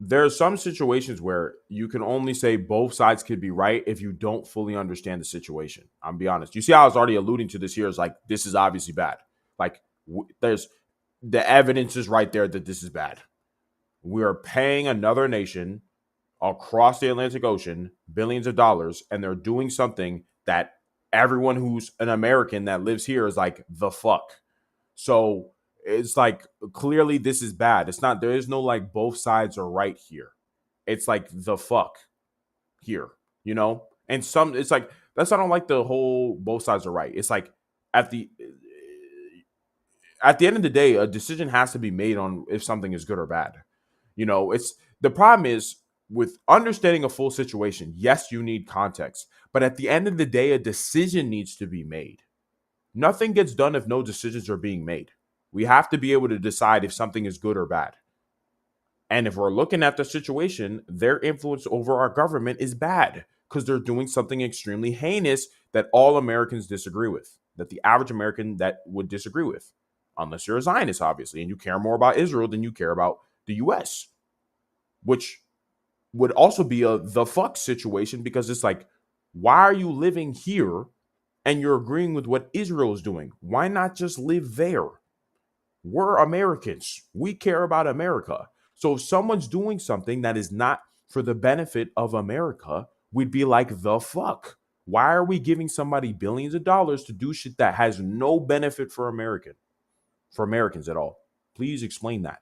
there are some situations where you can only say both sides could be right if you don't fully understand the situation. I'm be honest. You see how I was already alluding to this here is like, this is obviously bad. Like, there's the evidence is right there that this is bad. We are paying another nation across the Atlantic Ocean billions of dollars, and they're doing something that everyone who's an American that lives here is like, the fuck. So it's like, clearly this is bad. It's not, there is no like both sides are right here. It's like the fuck here, you know? And it's like, that's, I don't like the whole both sides are right. It's like at the end of the day, a decision has to be made on if something is good or bad. You know, it's the problem is with understanding a full situation. Yes, you need context, but at the end of the day, a decision needs to be made. Nothing gets done if no decisions are being made. We have to be able to decide if something is good or bad. And if we're looking at the situation, their influence over our government is bad because they're doing something extremely heinous that all Americans disagree with, that the average American that would disagree with, unless you're a Zionist, obviously, and you care more about Israel than you care about the U.S., which would also be the fuck situation, because it's like, why are you living here and you're agreeing with what Israel is doing? Why not just live there? We're Americans. We care about America. So if someone's doing something that is not for the benefit of America, we'd be like, the fuck? Why are we giving somebody billions of dollars to do shit that has no benefit for Americans at all? Please explain that.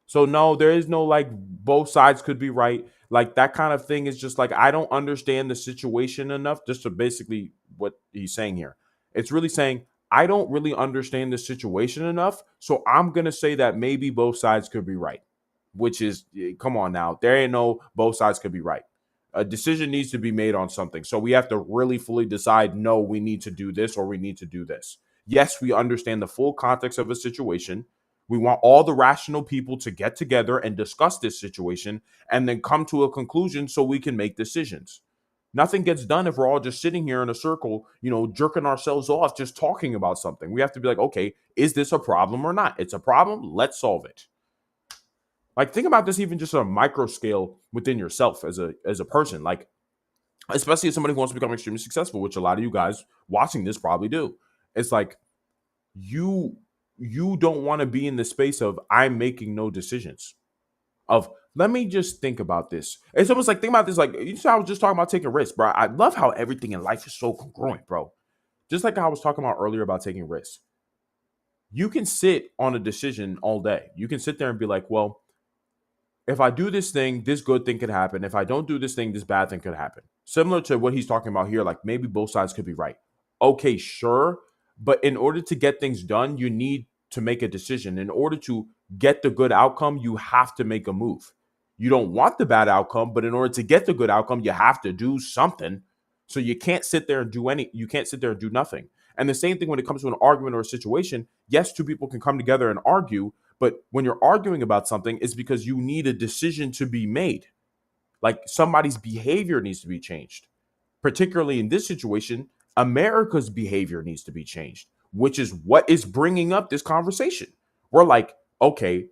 So no, there is no like both sides could be right. Like that kind of thing is just like, I don't understand the situation enough, just to basically what he's saying here. It's really saying, I don't really understand the situation enough, so I'm going to say that maybe both sides could be right, which is, come on now. There ain't no both sides could be right. A decision needs to be made on something. So we have to really fully decide, no, we need to do this or we need to do this. Yes, we understand the full context of a situation. We want all the rational people to get together and discuss this situation and then come to a conclusion so we can make decisions. Nothing gets done if we're all just sitting here in a circle, jerking ourselves off, just talking about something. We have to be like, okay, is this a problem or not? It's a problem. Let's solve it. Like, think about this even just on a micro scale within yourself as a person. Like, especially as somebody who wants to become extremely successful, which a lot of you guys watching this probably do. It's like you don't want to be in the space of I'm making no decisions. Of let me just think about this. It's almost like think about this. Like you saw, I was just talking about taking risks, bro. I love how everything in life is so congruent, bro. Just like I was talking about earlier about taking risks. You can sit on a decision all day. You can sit there and be like, well, if I do this thing, this good thing could happen. If I don't do this thing, this bad thing could happen. Similar to what he's talking about here, like maybe both sides could be right. Okay, sure. But in order to get things done, you need to make a decision. In order to get the good outcome, you have to make a move. You don't want the bad outcome, but in order to get the good outcome, you have to do something. So you can't sit there and do nothing. And the same thing when it comes to an argument or a situation. Yes, two people can come together and argue, but when you're arguing about something, it's because you need a decision to be made. Like somebody's behavior needs to be changed. Particularly in this situation, America's behavior needs to be changed, which is what is bringing up this conversation. We're like, okay,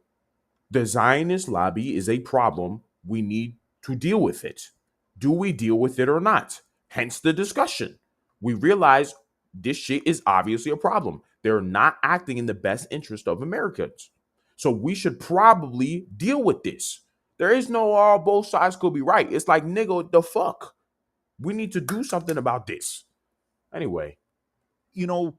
the Zionist lobby is a problem. We need to deal with it. Do we deal with it or not? Hence the discussion. We realize this shit is obviously a problem. They're not acting in the best interest of Americans. So we should probably deal with this. There is no both sides could be right. It's like, nigga, the fuck? We need to do something about this. Anyway. No,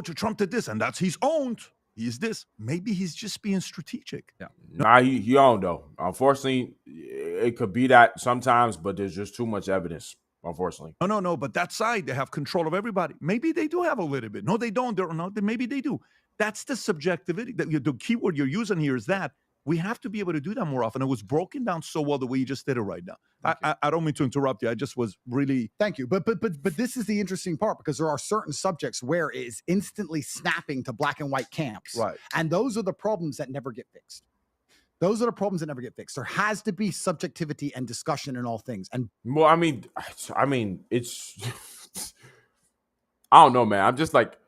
Trump did this, and that's his own. He's this. Maybe he's just being strategic. Yeah. Nah, he don't know. Unfortunately, it could be that sometimes, but there's just too much evidence, unfortunately. No. But that side, they have control of everybody. Maybe they do have a little bit. No, they don't. Maybe they do. That's the subjectivity. The keyword you're using here is that we have to be able to do that more often. It was broken down so well the way you just did it right now. I don't mean to interrupt you. I just was really... Thank you. But this is the interesting part, because there are certain subjects where it is instantly snapping to black and white camps. Right. And those are the problems that never get fixed. Those are the problems that never get fixed. There has to be subjectivity and discussion in all things. And well, I mean, it's I don't know, man. I'm just like,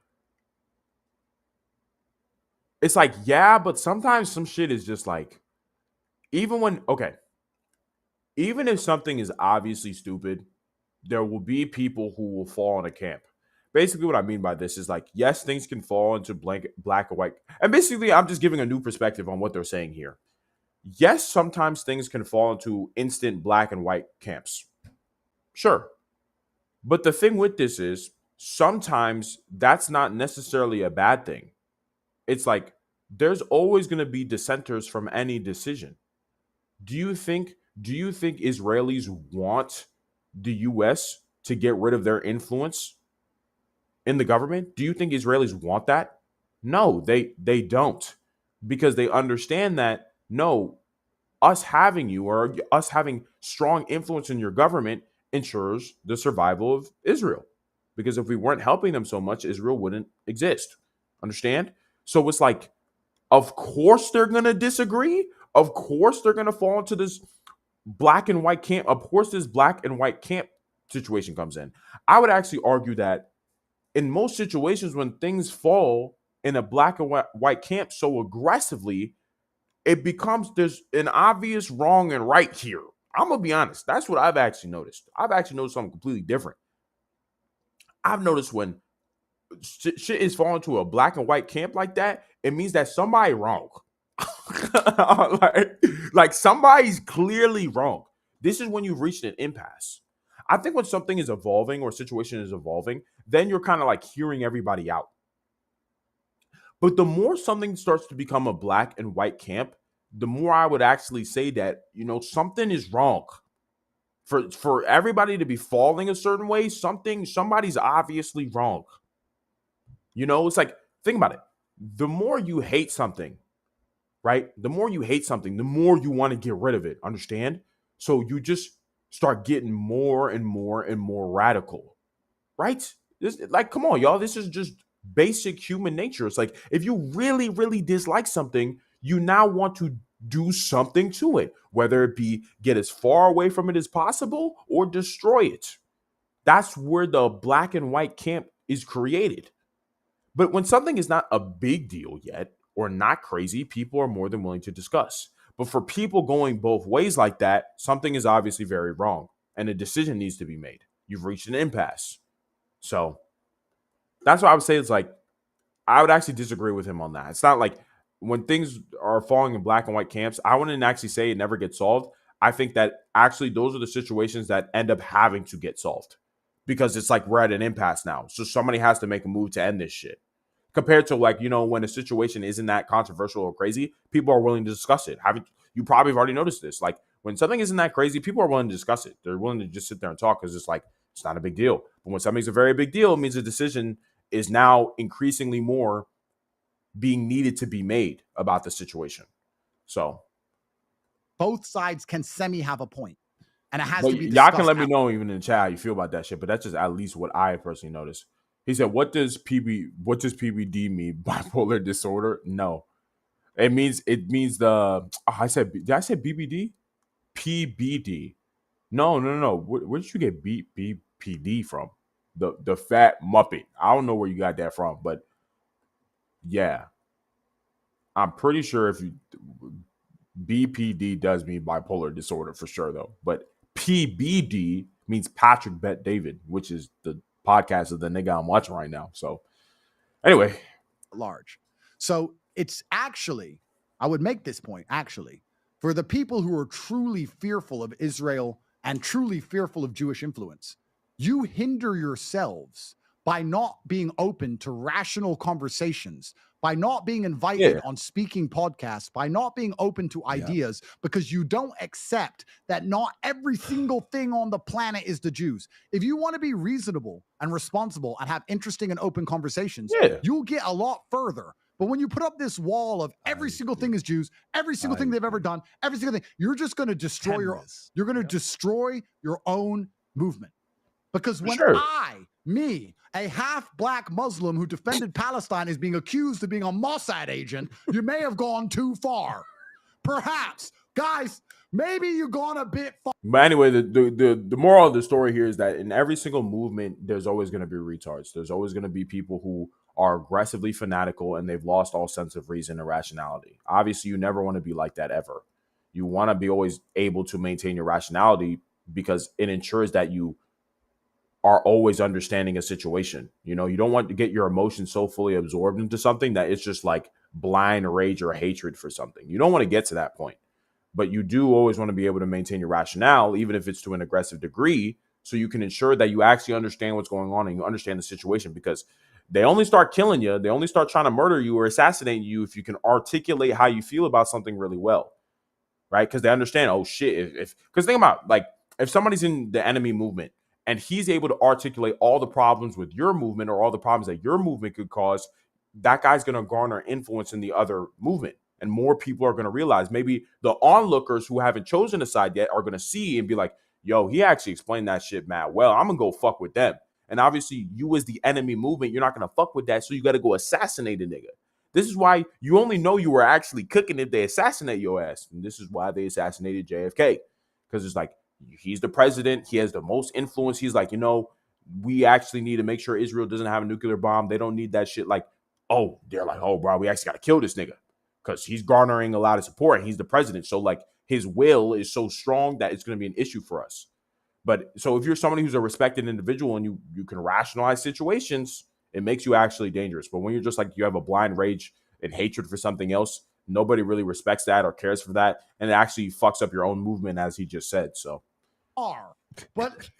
it's like, yeah, but sometimes some shit is just like, even if something is obviously stupid, there will be people who will fall in a camp. Basically, what I mean by this is like, yes, things can fall into black and white. And basically, I'm just giving a new perspective on what they're saying here. Yes, sometimes things can fall into instant black and white camps. Sure. But the thing with this is sometimes that's not necessarily a bad thing. It's like there's always going to be dissenters from any decision. Do you think Israelis want the US to get rid of their influence in the government? Do you think Israelis want that? No, they don't. Because they understand that, no, us having you or us having strong influence in your government ensures the survival of Israel. Because if we weren't helping them so much, Israel wouldn't exist. Understand? So it's like, of course they're going to disagree. Of course they're going to fall into this black and white camp. Of course this black and white camp situation comes in. I would actually argue that in most situations when things fall in a black and white camp so aggressively, it becomes there's an obvious wrong and right here. I'm going to be honest. That's what I've actually noticed. I've actually noticed something completely different. I've noticed when shit is falling to a black and white camp like that, it means that somebody wrong. like somebody's clearly wrong. This is when you've reached an impasse. I think when something is evolving or a situation is evolving, then you're kind of like hearing everybody out. But the more something starts to become a black and white camp, the more I would actually say that, something is wrong. For everybody to be falling a certain way, somebody's obviously wrong. It's like, think about it. The more you hate something, right? The more you hate something, the more you want to get rid of it. Understand? So you just start getting more and more and more radical, right? Like, come on, y'all. This is just basic human nature. It's like if you really, really dislike something, you now want to do something to it, whether it be get as far away from it as possible or destroy it. That's where the black and white camp is created. But when something is not a big deal yet or not crazy, people are more than willing to discuss. But for people going both ways like that, something is obviously very wrong and a decision needs to be made. You've reached an impasse. So that's what I would say. It's like, I would actually disagree with him on that. It's not like when things are falling in black and white camps, I wouldn't actually say it never gets solved. I think that actually those are the situations that end up having to get solved because it's like we're at an impasse now. So somebody has to make a move to end this shit. Compared to like, when a situation isn't that controversial or crazy, people are willing to discuss it. You probably have already noticed this. Like when something isn't that crazy, people are willing to discuss it. They're willing to just sit there and talk because it's like, it's not a big deal. But when something's a very big deal, it means a decision is now increasingly more being needed to be made about the situation. So both sides can have a point. And it has to be y'all can let me know even in the chat how you feel about that shit. But that's just at least what I personally noticed. He said, what does PBD mean? Bipolar disorder? No. It means did I say BBD? PBD. No. Where did you get BPD from? The fat Muppet. I don't know where you got that from, but yeah. I'm pretty sure if you BPD does mean bipolar disorder for sure though. But PBD means Patrick Bet David, which is the podcast of the nigga I'm watching right now. So anyway. Large. So it's actually, I would make this point actually, for the people who are truly fearful of Israel and truly fearful of Jewish influence, you hinder yourselves by not being open to rational conversations, by not being invited on speaking podcasts, by not being open to ideas, because you don't accept that not every single thing on the planet is the Jews. If you want to be reasonable and responsible and have interesting and open conversations, you'll get a lot further. But when you put up this wall of every single thing is Jews, every single thing they've ever done, every single thing, you're just going to destroy destroy your own movement. Because when a half black Muslim who defended Palestine is being accused of being a Mossad agent, you may have gone too far. Perhaps. Guys, maybe you've gone a bit far. But anyway, the moral of the story here is that in every single movement, there's always going to be retards. There's always going to be people who are aggressively fanatical and they've lost all sense of reason and rationality. Obviously, you never want to be like that ever. You want to be always able to maintain your rationality because it ensures that you are always understanding a situation. You don't want to get your emotions so fully absorbed into something that it's just like blind rage or hatred for something. You don't want to get to that point, but you do always want to be able to maintain your rationale, even if it's to an aggressive degree, so you can ensure that you actually understand what's going on and you understand the situation, because they only start killing you. They only start trying to murder you or assassinate you if you can articulate how you feel about something really well, right? Because they understand, oh shit, because think about, like, if somebody's in the enemy movement, and he's able to articulate all the problems with your movement or all the problems that your movement could cause, that guy's going to garner influence in the other movement. And more people are going to realize, maybe the onlookers who haven't chosen a side yet are going to see and be like, yo, he actually explained that shit mad well. I'm going to go fuck with them. And obviously, you as the enemy movement, you're not going to fuck with that. So you got to go assassinate a nigga. This is why you only know you were actually cooking if they assassinate your ass. And this is why they assassinated JFK. Because it's like, he's the president. He has the most influence. He's like, we actually need to make sure Israel doesn't have a nuclear bomb. They don't need that shit. Like, they're like, bro, we actually got to kill this nigga because he's garnering a lot of support and he's the president. So like his will is so strong that it's going to be an issue for us. But so if you're somebody who's a respected individual and you can rationalize situations, it makes you actually dangerous. But when you're just like, you have a blind rage and hatred for something else, nobody really respects that or cares for that. And it actually fucks up your own movement, as he just said. So. But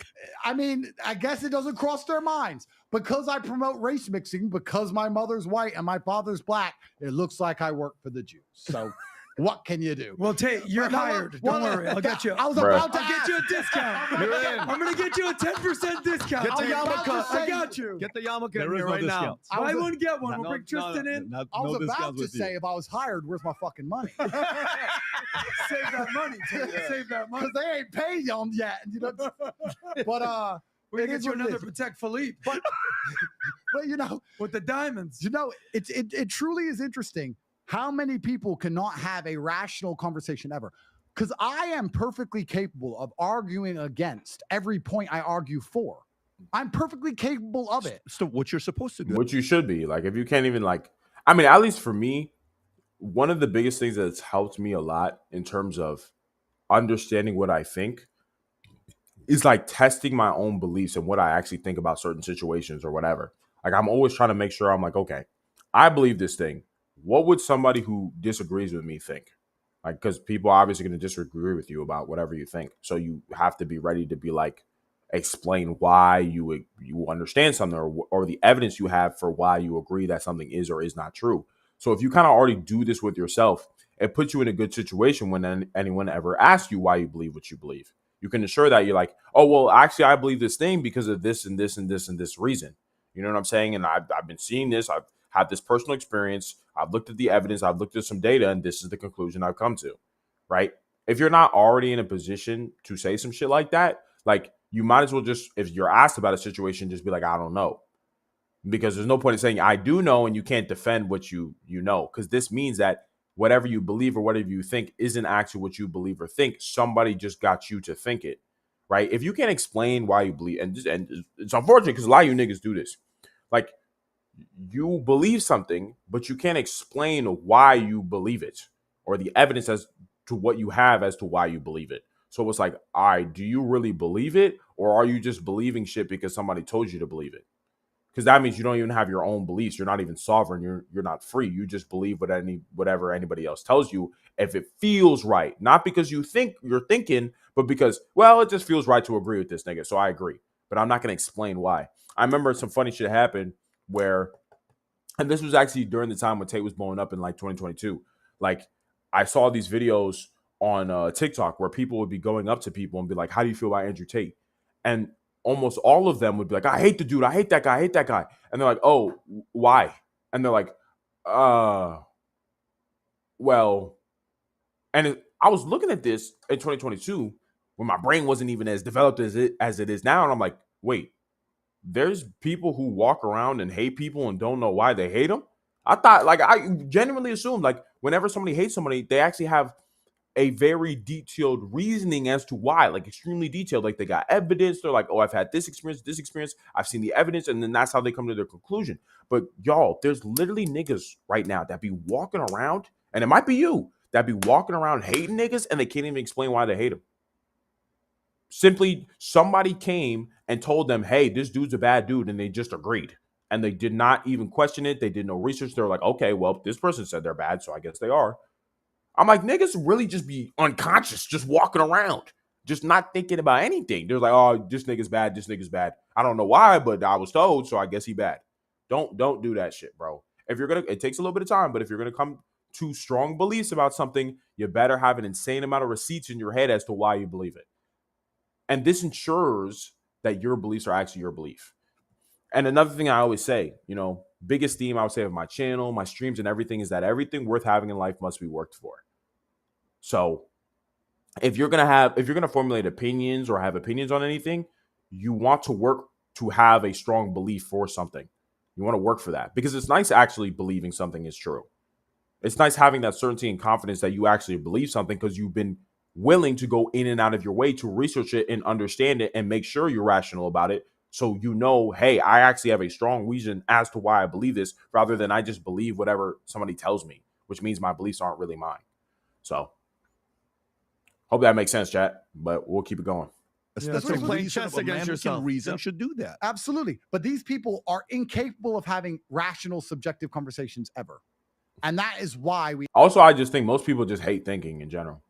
I mean, I guess it doesn't cross their minds because I promote race mixing, because my mother's white and my father's black. It looks like I work for the Jews. So what can you do? Well, Tate, you're hired. Don't worry. I'll get you. I'll get you a discount. I'm going to get you a 10% discount. Get the yarmulke. I got you. Get the yarmulke in here right now. I wouldn't get one. We'll bring Tristan in. I was about to say, if I was hired, where's my fucking money? Save that money. Save that money. Because they ain't paid them yet. You know? But we it get is you what it another is. Patek Philippe. But you know, with the diamonds. You know, it truly is interesting how many people cannot have a rational conversation ever. Because I am perfectly capable of arguing against every point I argue for. I'm perfectly capable of it. So what you're supposed to do. What you should be. Like, if you can't even, like, I mean, at least for me, one of the biggest things that's helped me a lot in terms of understanding what I think is like testing my own beliefs and what I actually think about certain situations or whatever. Like, I'm always trying to make sure I'm like, okay, I believe this thing. What would somebody who disagrees with me think? Like, because people are obviously going to disagree with you about whatever you think. So you have to be ready to be like, explain why you understand something or the evidence you have for why you agree that something is or is not true. So if you kind of already do this with yourself, it puts you in a good situation when anyone ever asks you why you believe what you believe. You can assure that you're like, oh, well, actually, I believe this thing because of this and this and this and this reason. You know what I'm saying? And I've been seeing this. I've had this personal experience. I've looked at the evidence. I've looked at some data, and this is the conclusion I've come to, right? If you're not already in a position to say some shit like that, like, you might as well just, if you're asked about a situation, just be like, I don't know. Because there's no point in saying I do know and you can't defend what you know. Because this means that whatever you believe or whatever you think isn't actually what you believe or think. Somebody just got you to think it, right? If you can't explain why you believe, and it's unfortunate because a lot of you niggas do this. Like, you believe something, but you can't explain why you believe it or the evidence as to what you have as to why you believe it. So it's like, all right, do you really believe it? Or are you just believing shit because somebody told you to believe it? Because that means you don't even have your own beliefs. You're not even sovereign. You're not free. You just believe whatever anybody else tells you if it feels right. Not because you think you're thinking, but because, well, it just feels right to agree with this nigga. So I agree. But I'm not going to explain why. I remember some funny shit happened where, and this was actually during the time when Tate was blowing up in like 2022. Like, I saw these videos on TikTok where people would be going up to people and be like, how do you feel about Andrew Tate? And almost all of them would be like, I hate the dude. I hate that guy. I hate that guy. And they're like, oh, why? And they're like, well, and I was looking at this in 2022 when my brain wasn't even as developed as it is now. And I'm like, wait, there's people who walk around and hate people and don't know why they hate them. I thought, like, I genuinely assumed, like, whenever somebody hates somebody, they actually have a very detailed reasoning as to why, like, extremely detailed. Like, they got evidence. They're like, oh, I've had this experience. I've seen the evidence. And then that's how they come to their conclusion. But y'all, there's literally niggas right now that be walking around, and it might be you, that be walking around hating niggas and they can't even explain why they hate them. Simply, somebody came and told them, hey, this dude's a bad dude, and they just agreed. And they did not even question it. They did no research. They're like, okay, well, this person said they're bad, so I guess they are. I'm like, niggas really just be unconscious, just walking around, just not thinking about anything. They're like, oh, this nigga's bad, this nigga's bad. I don't know why, but I was told, so I guess he bad. Don't do that shit, bro. If you're gonna, it takes a little bit of time, but if you're gonna come to strong beliefs about something, you better have an insane amount of receipts in your head as to why you believe it. And this ensures that your beliefs are actually your belief. And another thing I always say, you know, biggest theme I would say of my channel, my streams and everything is that everything worth having in life must be worked for. So if you're going to formulate opinions or have opinions on anything, you want to work to have a strong belief for something. You want to work for that because it's nice actually believing something is true. It's nice having that certainty and confidence that you actually believe something because you've been willing to go in and out of your way to research it and understand it and make sure you're rational about it. So, you know, hey, I actually have a strong reason as to why I believe this rather than I just believe whatever somebody tells me, which means my beliefs aren't really mine. So hope that makes sense, chat, but we'll keep it going. That's what a playing reason chess of a against man who yourself. can reason should do that. Absolutely. But these people are incapable of having rational, subjective conversations ever. And that is why we... Also, I just think most people just hate thinking in general.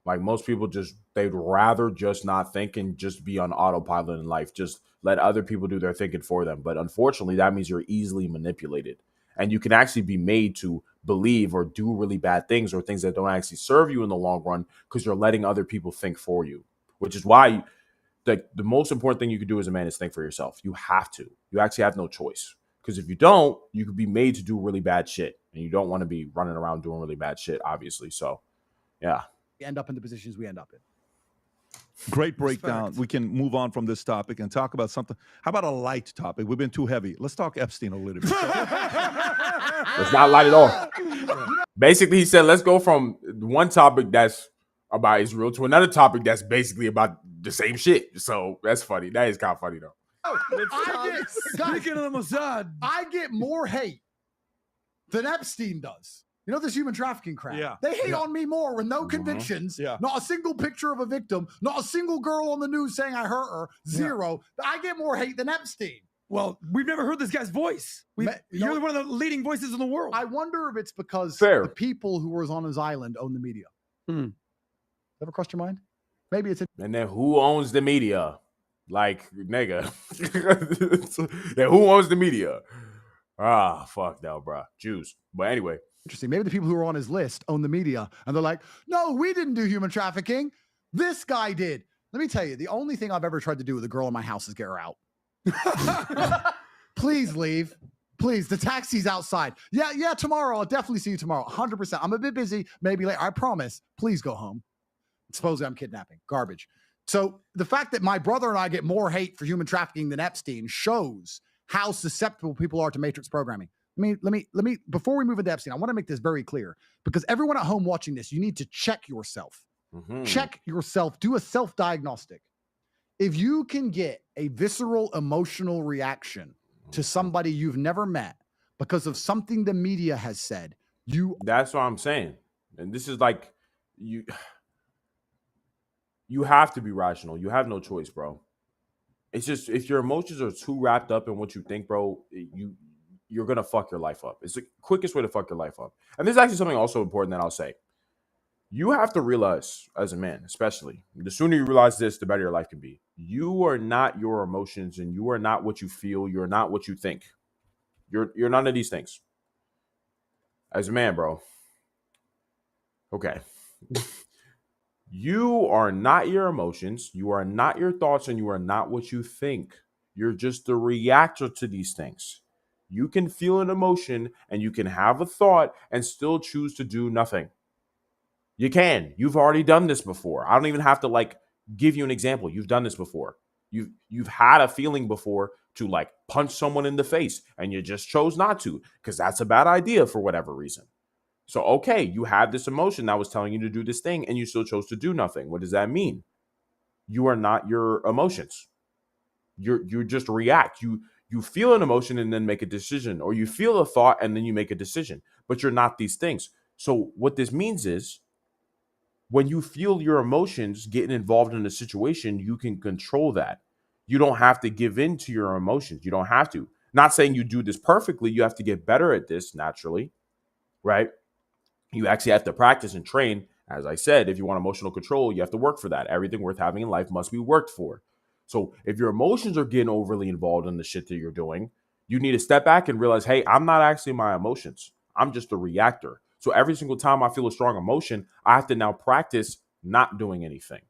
Like, most people just, they'd rather just not think and just be on autopilot in life. Just let other people do their thinking for them. But unfortunately, that means you're easily manipulated. And you can actually be made to believe or do really bad things or things that don't actually serve you in the long run because you're letting other people think for you. Which is why the most important thing you can do as a man is think for yourself. You have to. You actually have no choice. Because if you don't, you could be made to do really bad shit. And you don't want to be running around doing really bad shit, obviously. So, yeah. end up in the positions we end up in. Great breakdown. We can move on from this topic and talk about something. How about a light topic? We've been too heavy. Let's talk Epstein a little bit. It's not light at all. Basically, he said, let's go from one topic that's about Israel to another topic that's basically about the same shit. So that's funny. That is kind of funny, though. Speaking of the Mossad, I get more hate than Epstein does. You know this human trafficking crap? Yeah. They hate on me more with no convictions, not a single picture of a victim, not a single girl on the news saying I hurt her, zero. I get more hate than Epstein. Well, we've never heard this guy's voice. You're one of the leading voices in the world. I wonder if it's because the people who was on his island own the media. Ever crossed your mind? Maybe it's... And then who owns the media? Like, nigga. Then who owns the media? Ah, fuck no, bro. Jews. But anyway. Interesting. Maybe the people who are on his list own the media. And they're like, no, we didn't do human trafficking. This guy did. Let me tell you, the only thing I've ever tried to do with a girl in my house is get her out. Please leave. Please, the taxi's outside. Yeah, tomorrow. I'll definitely see you tomorrow. 100%. I'm a bit busy. Maybe later. I promise. Please go home. Supposedly I'm kidnapping. Garbage. So the fact that my brother and I get more hate for human trafficking than Epstein shows how susceptible people are to matrix programming. Let me, before we move into Epstein, I want to make this very clear because everyone at home watching this, you need to check yourself. Check yourself. Do a self-diagnostic. If you can get a visceral emotional reaction to somebody you've never met because of something the media has said, that's what I'm saying. And this is like, you have to be rational. You have no choice, bro. It's just, if your emotions are too wrapped up in what you think, bro, you're going to fuck your life up. It's the quickest way to fuck your life up. And this is actually something also important that I'll say. You have to realize, as a man, especially, the sooner you realize this, the better your life can be. You are not your emotions, and you are not what you feel. You're not what you think. You're none of these things. As a man, bro. Okay. You are not your emotions. You are not your thoughts, and you are not what you think. You're just the reactor to these things. You can feel an emotion and you can have a thought and still choose to do nothing. You can. You've already done this before. I don't even have to give you an example. You've done this before. You've had a feeling before to punch someone in the face and you just chose not to because that's a bad idea for whatever reason. So, okay, you have this emotion that was telling you to do this thing and you still chose to do nothing. What does that mean? You are not your emotions. You just react. You feel an emotion and then make a decision, or you feel a thought and then you make a decision, but you're not these things. So what this means is when you feel your emotions getting involved in a situation, you can control that. You don't have to give in to your emotions. You don't have to. Not saying you do this perfectly. You have to get better at this naturally, right? You actually have to practice and train. As I said, if you want emotional control, you have to work for that. Everything worth having in life must be worked for. So if your emotions are getting overly involved in the shit that you're doing, you need to step back and realize, hey, I'm not actually my emotions. I'm just a reactor. So every single time I feel a strong emotion, I have to now practice not doing anything.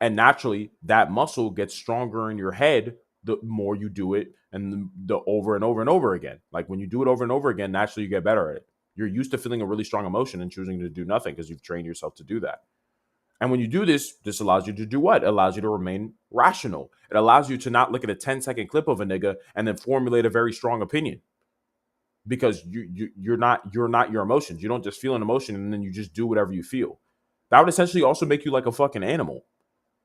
And naturally, that muscle gets stronger in your head the more you do it and the over and over and over again. Like when you do it over and over again, naturally you get better at it. You're used to feeling a really strong emotion and choosing to do nothing because you've trained yourself to do that. And when you do this, this allows you to do what? It allows you to remain rational. It allows you to not look at a 10-second clip of a nigga and then formulate a very strong opinion. Because you're not your emotions. You don't just feel an emotion and then you just do whatever you feel. That would essentially also make you like a fucking animal.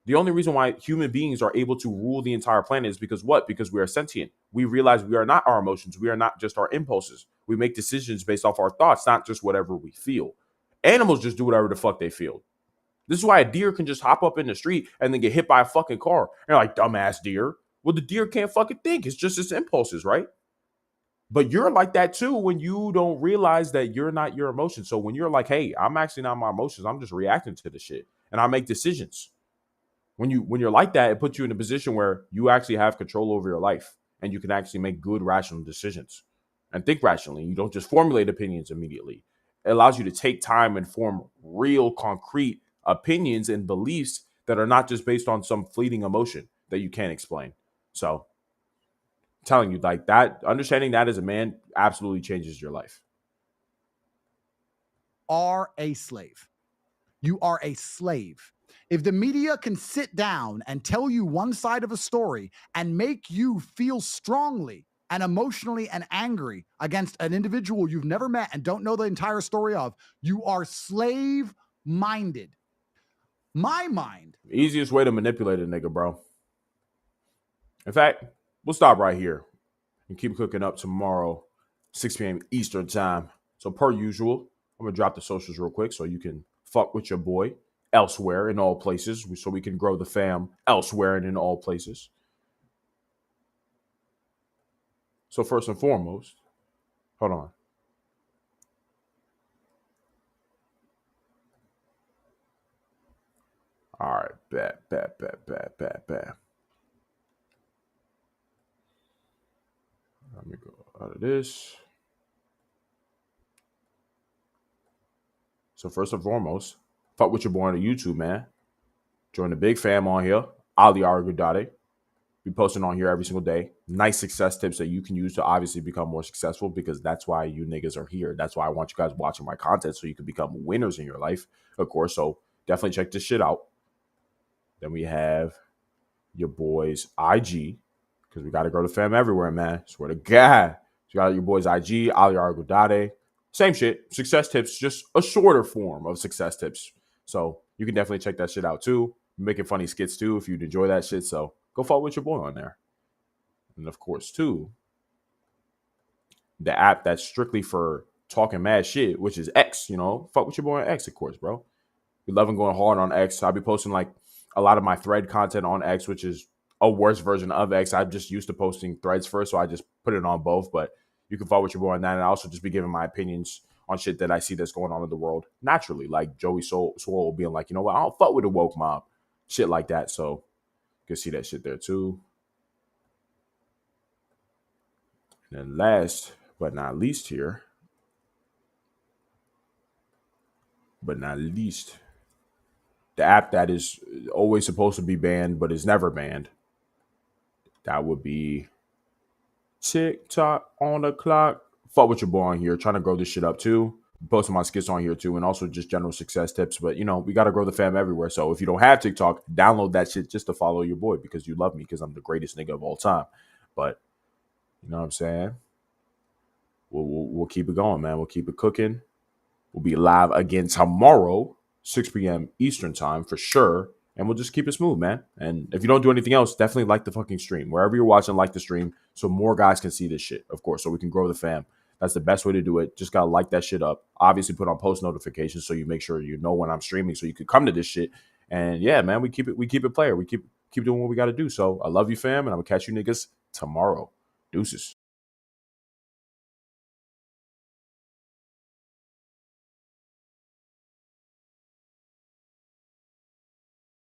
The only reason why human beings are able to rule the entire planet is because what? Because we are sentient. We realize we are not our emotions. We are not just our impulses. We make decisions based off our thoughts, not just whatever we feel. Animals just do whatever the fuck they feel. This is why a deer can just hop up in the street and then get hit by a fucking car. And you're like, dumbass deer. Well, the deer can't fucking think. It's just its impulses, right? But you're like that too when you don't realize that you're not your emotions. So when you're like, hey, I'm actually not my emotions. I'm just reacting to the shit. And I make decisions. When you're like that, it puts you in a position where you actually have control over your life. And you can actually make good, rational decisions. And think rationally. You don't just formulate opinions immediately. It allows you to take time and form real, concrete opinions and beliefs that are not just based on some fleeting emotion that you can't explain. So I'm telling you, like that, understanding that as a man absolutely changes your life. Are a slave. you are a slave. If the media can sit down and tell you one side of a story and make you feel strongly and emotionally and angry against an individual you've never met and don't know the entire story of, you are slave-minded. My mind. Easiest way to manipulate a nigga, bro. In fact, we'll stop right here and keep cooking up tomorrow, 6 p.m. Eastern time. So per usual, I'm going to drop the socials real quick so you can fuck with your boy elsewhere in all places so we can grow the fam elsewhere and in all places. So first and foremost, hold on. All right, bet. Let me go out of this. So first and foremost, fuck with your boy on the YouTube, man. Join the big fam on here, Ali Argudade. Be posting on here every single day. Nice success tips that you can use to obviously become more successful, because that's why you niggas are here. That's why I want you guys watching my content so you can become winners in your life, of course. So definitely check this shit out. Then we have your boy's IG, because we got to grow the fam everywhere, man. Swear to God. So you got your boy's IG, Ali Argudade. Same shit. Success tips, just a shorter form of success tips. So you can definitely check that shit out too. I'm making funny skits too if you'd enjoy that shit. So go follow with your boy on there. And of course, too, the app that's strictly for talking mad shit, which is X, fuck with your boy on X, of course, bro. We loving going hard on X. I'll be posting like a lot of my thread content on X, which is a worse version of X. I'm just used to posting threads first, so I just put it on both. But you can follow with your boy on that. And I also just be giving my opinions on shit that I see that's going on in the world naturally. Like Joey Swole being like, you know what, I don't fuck with the woke mob. Shit like that. So you can see that shit there too. And then last but not least here, the app that is always supposed to be banned but is never banned, that would be TikTok on the clock. Fuck with your boy on here, trying to grow this shit up too. Posting my skits on here too, and also just general success tips. But we got to grow the fam everywhere. So if you don't have TikTok, download that shit just to follow your boy, because you love me, because I'm the greatest nigga of all time. But you know what I'm saying? We'll keep it going, man. We'll keep it cooking. We'll be live again tomorrow, 6 p.m. Eastern time for sure. And we'll just keep it smooth, man. And if you don't do anything else, definitely like the fucking stream. Wherever you're watching, like the stream so more guys can see this shit, of course, so we can grow the fam. That's the best way to do it. Just got to like that shit up. Obviously, put on post notifications so you make sure you know when I'm streaming so you can come to this shit. And yeah, man, we keep it player. We keep doing what we got to do. So I love you, fam, and I'm going to catch you niggas tomorrow. Deuces.